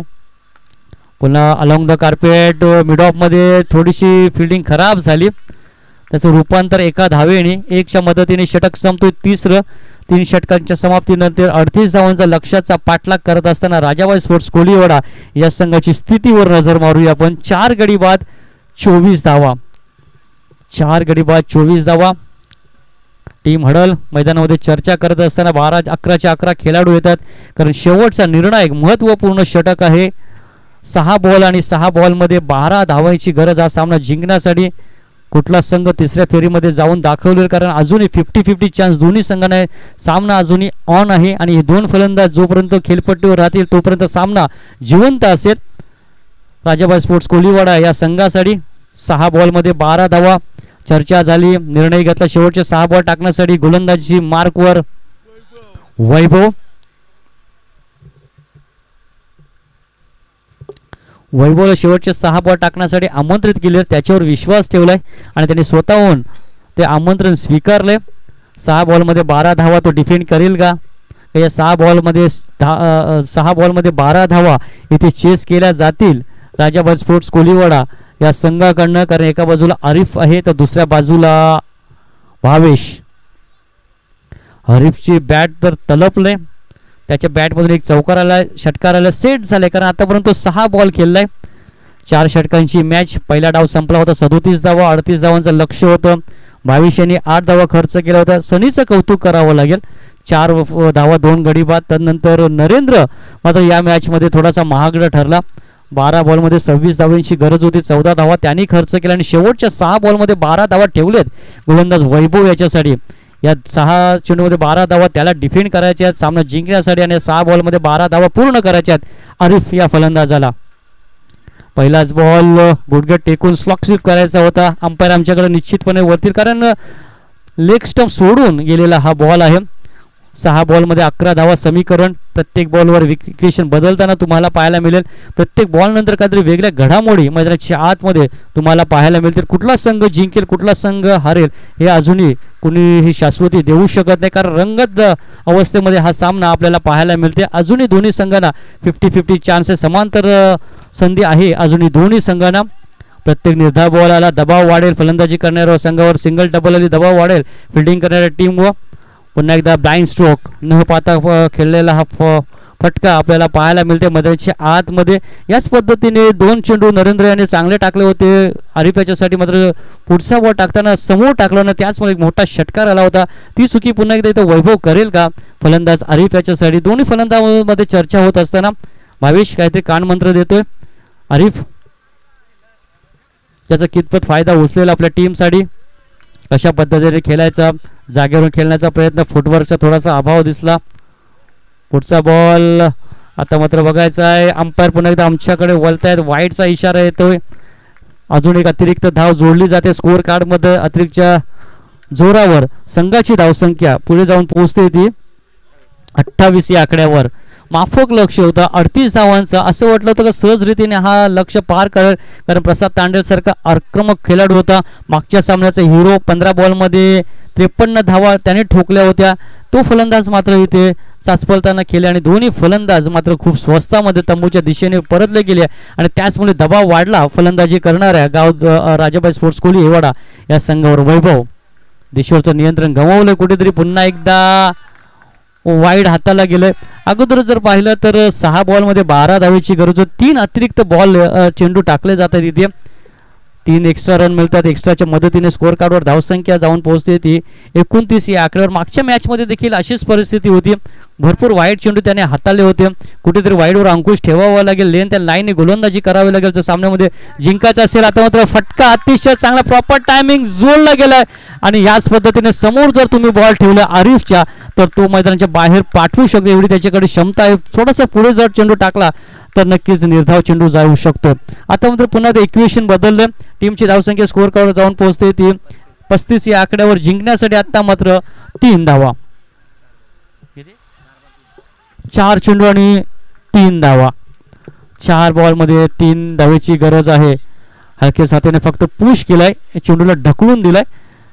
A: पुन्हा अलॉंग द कार्पेट मिड ऑफमध्ये थोडीशी फिल्डिंग खराब झाली, त्याचं रूपांतर एका धावेने 1च्या मदतीने षटक संपतोय. 3 षटकांच्या समाप्तीनंतर 38 धावांचा लक्ष्याचा पाठलाग करत असताना राजाबाई स्पोर्ट्स कोलीवाडा या संघाची स्थितीवर नजर मारूया आपण. 4 गडी बाद 24 धावा. 4 गडी बाद 24 धावा. टीम हडल मैदानामध्ये चर्चा करत असताना 11च्या 11 खेळाडू येतात, कारण शेवटचा निर्णायक महत्त्वपूर्ण षटक आहे. 6 बॉल आणि 6 बॉलमध्ये 12 धावांची गरज हा सामना जिंकण्यासाठी. कुठला संघ तिसऱ्या फेरीमध्ये जाऊन दाखवले, कारण अजूनही 50-50 चान्स दोन्ही संघांना. सामना अजूनही ऑन आहे आणि हे 2 फलंदाज जोपर्यंत खेळपट्टीवर राहतील तोपर्यंत सामना जिवंत असेल. राजाबाई स्पोर्ट्स कोलीवाडा या संघासाठी 6 बॉलमध्ये 12 धावा. चर्चा झाली, निर्णय घेतला शेवटचे 6 बॉल टाकण्यासाठी. गोलंदाजी मार्कवर वैभवला शेवटचे 6 बॉल टाकण्यासाठी आमंत्रित केले. त्याच्यावर विश्वास ठेवलाय आणि त्यांनी स्वतःहून ते आमंत्रण स्वीकारले. 6 बॉलमध्ये 12 धावा तो डिफेंड करेल का? या 6 बॉलमध्ये 12 धावा इथे चेस केल्या जातील राजाबाई स्पोर्ट्स कोलीवाडा या संघाकडनं, कारण एका बाजूला आरिफ आहे तर दुसऱ्या बाजूला भावेश. आरिफची बॅट तर तलपले, त्याच्या बॅटमधून एक चौकाराला षटकाराला सेट झाले, कारण आतापर्यंत 6 बॉल खेळलाय. 4 षटकांची मॅच. पहिला डाव संपला होता 37 धावा. 38 धावांचं लक्ष होतं. 22 यांनी 8 धावा खर्च केला होता. सनीचं कौतुक करावं लागेल. 4 धावा 2 गडी बाद. त्यानंतर नरेंद्र मात्र या मॅचमध्ये थोडासा महागडा ठरला. 12 बॉलमध्ये 26 धावांची गरज होती. 14 धावा त्यांनी खर्च केला आणि शेवटच्या 6 बॉलमध्ये 12 धावा ठेवलेत गोलंदाज वैभव याच्यासाठी. या 6 चेंडूमध्ये 12 धावा त्याला डिफेंड करायच्या आहेत सामना जिंकण्यासाठी, आणि 6 बॉलमध्ये 12 धावा पूर्ण करायच्या आहेत आरिफ या फलंदाजाला. पहिलाच बॉल गुडघे टेकून स्लॉक स्वीप करायचा होता. अंपायर आमच्याकडे निश्चितपणे वरतील, कारण लेग स्टंप सोडून गेलेला हा बॉल आहे. 6 बॉलमध्ये 11 धावा समीकरण. प्रत्येक बॉलवर विकेशन बदलताना तुम्हाला पाहायला मिळेल. प्रत्येक बॉल नंतर काहीतरी वेगळ्या घडामोडी मैदानाच्या आतमध्ये तुम्हाला पाहायला मिळतील. कुठला संघ जिंकेल कुठला संघ हारेल हे अजूनही कुणीही शाश्वती देऊ शकत नाही, कारण रंगत अवस्थेमध्ये हा सामना आपल्याला पाहायला मिळते. अजूनही दोन्ही संघांना 50-50 चान्सेस, समांतर संधी आहे अजूनही दोन्ही संघांना. प्रत्येक निर्धार बॉल आला दबाव वाढेल. फलंदाजी करणाऱ्या संघावर सिंगल डबल आली दबाव वाढेल. फिल्डिंग करणाऱ्या टीमवर पुन्हा एकदा ब्लाइंड स्ट्रोक न पाहता खेळलेला हा फटका आपल्याला पाहायला मिळते मैदानाच्या आतमध्ये. याच पद्धतीने 2 चेंडू नरेंद्र याने चांगले टाकले होते आरिफ याच्यासाठी, मात्र पुढचा बॉल टाकताना समोर टाकला ना, त्याचमुळे एक मोठा षटकार आला होता. ती चुकी पुन्हा एकदा इथं वैभव करेल का फलंदाज आरिफ याच्यासाठी. दोन्ही फलंदाजांमध्ये चर्चा होत असताना भावेश काहीतरी कानमंत्र देतोय. आरिफ त्याचा कितपत फायदा उचलेल आपल्या टीमसाठी, कशा पद्धतीने खेळायचा, जागेवरून खेळण्याचा प्रयत्न, फुटवर्कचा थोडासा अभाव दिसला. पुढचा बॉल आता मात्र बघायचा आहे. अंपायर पुन्हा एकदा आमच्याकडे वळतायत, वाईटचा इशारा येतोय. अजून एक अतिरिक्त धाव जोडली जाते स्कोअर कार्डमध्ये. अतिरिक्तच्या जोरावर संघाची धावसंख्या पुढे जाऊन पोहोचते ती 28 या आकड्यावर. माफक लक्ष होता 38 धावांचा. असं वाटलं होतं का सहजरीतीने हा लक्ष पार करेल, कारण प्रसाद तांडेल सारखा आक्रमक खेळाडू होता. मागच्या सामन्याचा हिरो 15 बॉलमध्ये 53 धावा त्याने ठोकल्या होत्या. तो फलंदाज मात्र इथे चाचपलताना केले आणि दोन्ही फलंदाज मात्र खूप स्वस्तामध्ये तंबूच्या दिशेने परतले गेले आणि त्याचमुळे दबाव वाढला फलंदाजी करणाऱ्या राजाबाई स्पोर्ट्स कोहली हेवाडा या संघावर. वैभव दिशेवरचं नियंत्रण गमावलं कुठेतरी, पुन्हा एकदा वाईड हाताला गेलंय. अगोदर जर पाहिलं तर 6 बॉलमध्ये 12 धावेची गरज, 3 अतिरिक्त बॉल चेंडू टाकले जातात तिथे, 3 एक्स्ट्रा रन मिळतात. एक्स्ट्राच्या मदतीने स्कोअर कार्डवर धावसंख्या जाऊन पोहोचते ती 29 या आकड्यावर. मागच्या मॅचमध्ये देखील अशीच परिस्थिती होती, भरपूर वाईड चेंडू त्याने हाताळले होते. कुठेतरी वाईडवर अंकुश ठेवावा लागेल, लेन त्या लाईनने गोलंदाजी करावी लागेल जर सामन्यामध्ये जिंकायचं असेल. आता मात्र फटका अतिशय चांगला प्रॉपर टायमिंग जोडला गेलाय आणि याच पद्धतीने समोर जर तुम्ही बॉल ठेवला आरिफच्या तर तो मैदानाच्या बाहेर पाठवू शकतो, एवढी त्याच्याकडे क्षमता आहे. थोडासा पुढे जर चेंडू टाकला तर नक्कीच निर्धाव चेंडू जाऊ शकतो. आता मात्र पुन्हा ते इक्वेशन बदललं, टीमची धावसंख्या स्कोअर कार्डवर जाऊन पोहोचते ती 35 या आकड्यावर. जिंकण्यासाठी आता मात्र 3 धावा, 4 चेंडू आणि 3 धावा. 4 बॉलमध्ये 3 धावेची गरज आहे. हलके साथीने फक्त पुश केलाय, चेंडूला ढकलून दिलाय.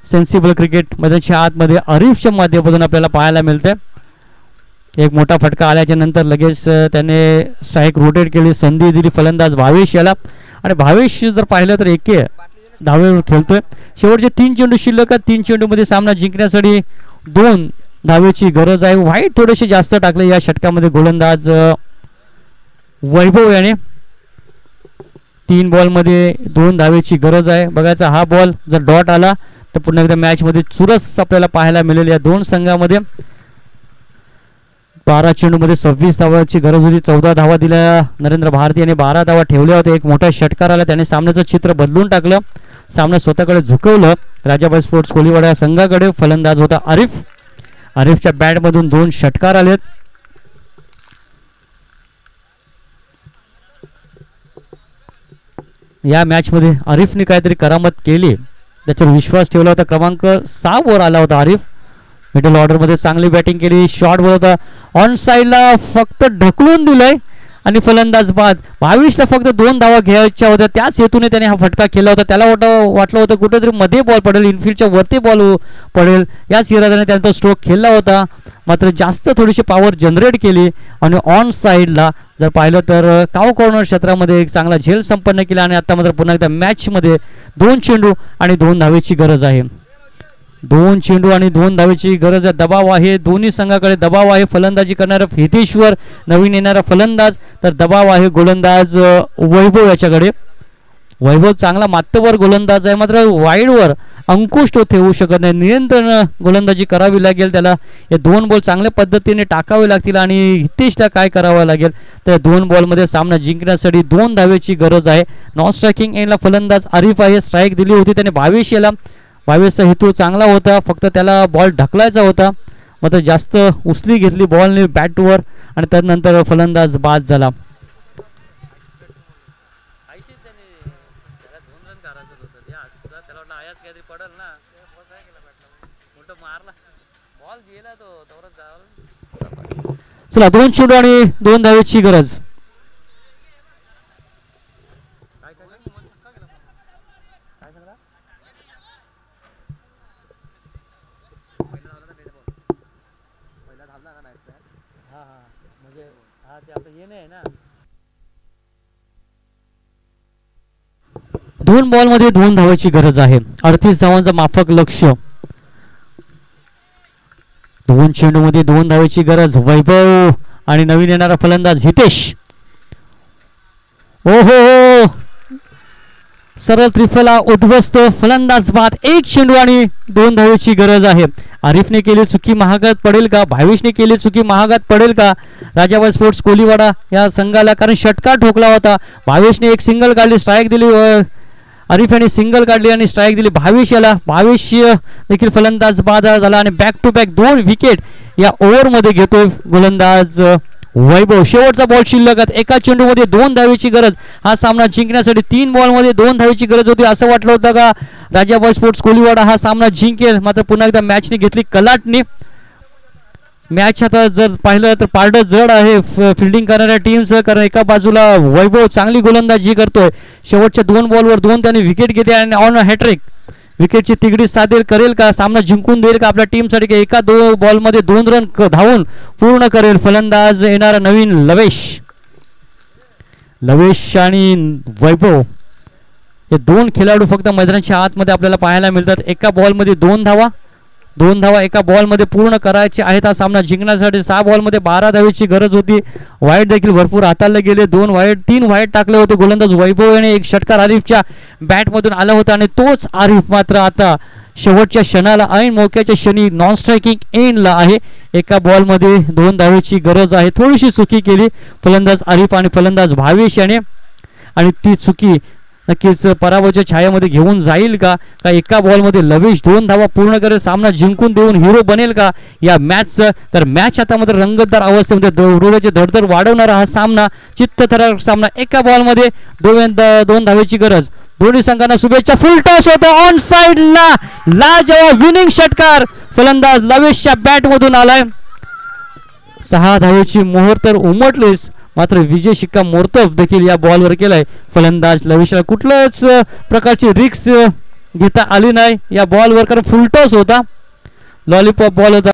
A: सेन्सिबल क्रिकेट मैदानाच्या आतमध्ये आरिफच्या माध्यमातून आपल्याला पाहायला मिळते. एक मोठा फटका आल्याच्या नंतर लगेच त्याने स्ट्राईक रोटेट केली, संधी दिली फलंदाज भावेश याला आणि भावेश जर पाहिलं तर 1 धावेवर खेळतोय. शेवटचे 3 चेंडू शिल्लक आहेत. 3 चेंडूमध्ये सामना जिंकण्यासाठी 2 धावेची गरज आहे. वाईट थोडेसे जास्त टाकले या षटकामध्ये गोलंदाज वैभव याने. 3 बॉलमध्ये 2 धावेची गरज आहे. बघायचा हा बॉल जर डॉट आला तर पुन्हा एकदा मॅचमध्ये चुरस आपल्याला पाहायला मिळेल या 2 संघामध्ये. 12 चेंडूमध्ये 26 धावाची गरज होती. 14 धावा दिल्या नरेंद्र भारती यांनी, 12 धावा ठेवल्या होत्या. एक मोठा षटकार आला, त्याने सामन्याचं चित्र बदलून टाकलं, सामना स्वतःकडे झुकवलं राजाबाई स्पोर्ट्स कोहलीवाडा संघाकडे. फलंदाज होता आरिफ. आरिफच्या बॅटमधून 2 षटकार आलेत. या मॅचमध्ये आरिफने काहीतरी करामत केली, त्याच्यावर विश्वास ठेवला होता. क्रमांक 6 वर आला होता आरिफ. मिडल ऑर्डरमध्ये चांगली बॅटिंग केली, शॉट बॉल होता, ऑन साईडला फक्त ढकलून दिलंय आणि फलंदाज बाद. 22ला फक्त 2 धावा घ्यायच्या होत्या, त्याच हेतूने त्याने हा फटका केला होता. त्याला वाटलं होतं कुठेतरी मध्ये बॉल पडेल, इनफिल्डच्या वरती बॉल पडेल, याच इराद्याने त्याने तो स्ट्रोक खेळला होता. मात्र जास्त थोडीशी पॉवर जनरेट केली आणि ऑन साईडला जर पाहिलं तर काव कॉर्नर क्षेत्रामध्ये एक चांगला झेल संपन्न केला आणि आता मात्र पुन्हा एकदा मॅचमध्ये 2 चेंडू आणि 2 धावेची गरज आहे. 2 चेंडू आणि 2 धावेची गरज आहे. दबाव आहे, दोन्ही संघाकडे दबाव आहे. फलंदाजी करणारा हितेश्वर, नवीन येणारा फलंदाज, तर दबाव आहे गोलंदाज वैभव याच्याकडे. वैभव चांगला मात्तवर गोलंदाज आहे, मात्र वाईडवर अंकुश तो ठेवू शकत नाही. नियंत्रण गोलंदाजी करावी लागेल त्याला. हे 2 बॉल चांगल्या पद्धतीने टाकावे लागतील आणि हितेशला काय करावं लागेल तर 2 बॉलमध्ये सामना जिंकण्यासाठी 2 धावेची गरज आहे. नॉन स्ट्रायकिंग एंडला फलंदाज आरिफ आहे. स्ट्राईक दिली होती त्याने 22 याला. 22चा हेतू चांगला होता, फक्त त्याला बॉल ढकलायचा होता, मात्र जास्त उचली घेतली बॉलने बॅटवर आणि त्यानंतर फलंदाज बाद झाला. चला 2 चेंडू आणि 2 धावेची गरज. दोन बॉल मध्ये 2 धावाची गरज आहे. 38 धावांचा माफक लक्ष. 2 चेंडू मध्ये 2 धावाची गरज. वैभव आणि नवीन येणारा फलंदाज हितेश. ओहो, सरळ त्रिफला उद्ध्वस्त, फलंदाज बाद. एक चेंडू आणि 2 धावेची गरज आहे. आरिफने केली चुकी, महागात पडेल का? भावेशने केली चुकी, महागात पडेल का राजाबाई स्पोर्ट्स कोलीवाडा या संघाला? कारण षटकार ठोकला होता. भावेशने एक सिंगल काढली, स्ट्राईक दिली. आरिफ यांनी सिंगल काढली आणि स्ट्राईक दिली भावेश याला. भावेश देखील फलंदाज बाद झाला आणि बॅक टू बॅक 2 विकेट या ओव्हरमध्ये घेतोय गोलंदाज वैभव. शेवटचा बॉल शिल्लक, एका चेंडूमध्ये 2 धावेची गरज. हा सामना जिंकण्यासाठी 3 बॉलमध्ये 2 धावेची गरज होती. असं वाटलं होतं का राजाबाई स्पोर्ट्स कोलीवाडा हा सामना जिंकेल, मात्र पुन्हा एकदा मॅचने घेतली कलाटणी. मॅच आता जर पाहिलं तर पारडं जड आहे फिल्डिंग करणाऱ्या टीमचं, कारण एका बाजूला वैभव चांगली गोलंदाजी करतोय. शेवटच्या 2 बॉलवर 2 त्याने विकेट घेतले आणि ऑन हॅट्रिक. विकेटची तिगडी साधेल करेल का, सामना जिंकून देईल का आपल्या टीमसाठी, की एका 2 बॉलमध्ये 2 रन धावून पूर्ण करेल फलंदाज येणारा नवीन लवेश आणि वैभव. हे 2 खेळाडू फक्त मैदानाच्या आतमध्ये आपल्याला पाहायला मिळतात. एका बॉलमध्ये 2 धावा एका बॉलमध्ये पूर्ण करायचे आहेत. हा सामना जिंकण्यासाठी 6 बॉलमध्ये 12 धावेची गरज होती. वाईट देखील भरपूर हाताळले गेले. 3 वाईट टाकले होते गोलंदाज वैभव याने. एक षटकार आरिफच्या बॅटमधून आला होता आणि तोच आरिफ मात्र आता शेवटच्या क्षणाला ऐन मोक्याच्या क्षणी नॉन स्ट्रायकिंग एंडला आहे. एका बॉलमध्ये 2 धावेची गरज आहे. थोडीशी चुकी केली फलंदाज आरिफ आणि फलंदाज भावेश याने, आणि ती चुकी नक्कीच पराभवाच्या छायामध्ये घेऊन जाईल का एका बॉलमध्ये लवेश 2 धावा पूर्ण करेल, सामना जिंकून देऊन हिरो बनेल का या मॅचचं? तर मॅच आता मात्र रंगतदार अवस्थेमध्ये हृदयाची धडधड वाढवणारा हा सामना, चित्तथरारक सामना. एका बॉलमध्ये 2 धावेची गरज. दोन्ही संघांना शुभेच्छा. फुल टॉस होता ऑन साइडला, लाजवाब विनिंग षटकार फलंदाज लवेशच्या बॅटमधून आलाय. 6 धावेची मोहर तर उमटलीच, मात्र विजय शिक्का मोर्तब देखील या बॉलवर केलाय फलंदाज लवेशला. कुठल्याच प्रकारची रिस्क घेता आली नाही या बॉलवर, कारण फुल टॉस होता, लॉलीपॉप बॉल होता.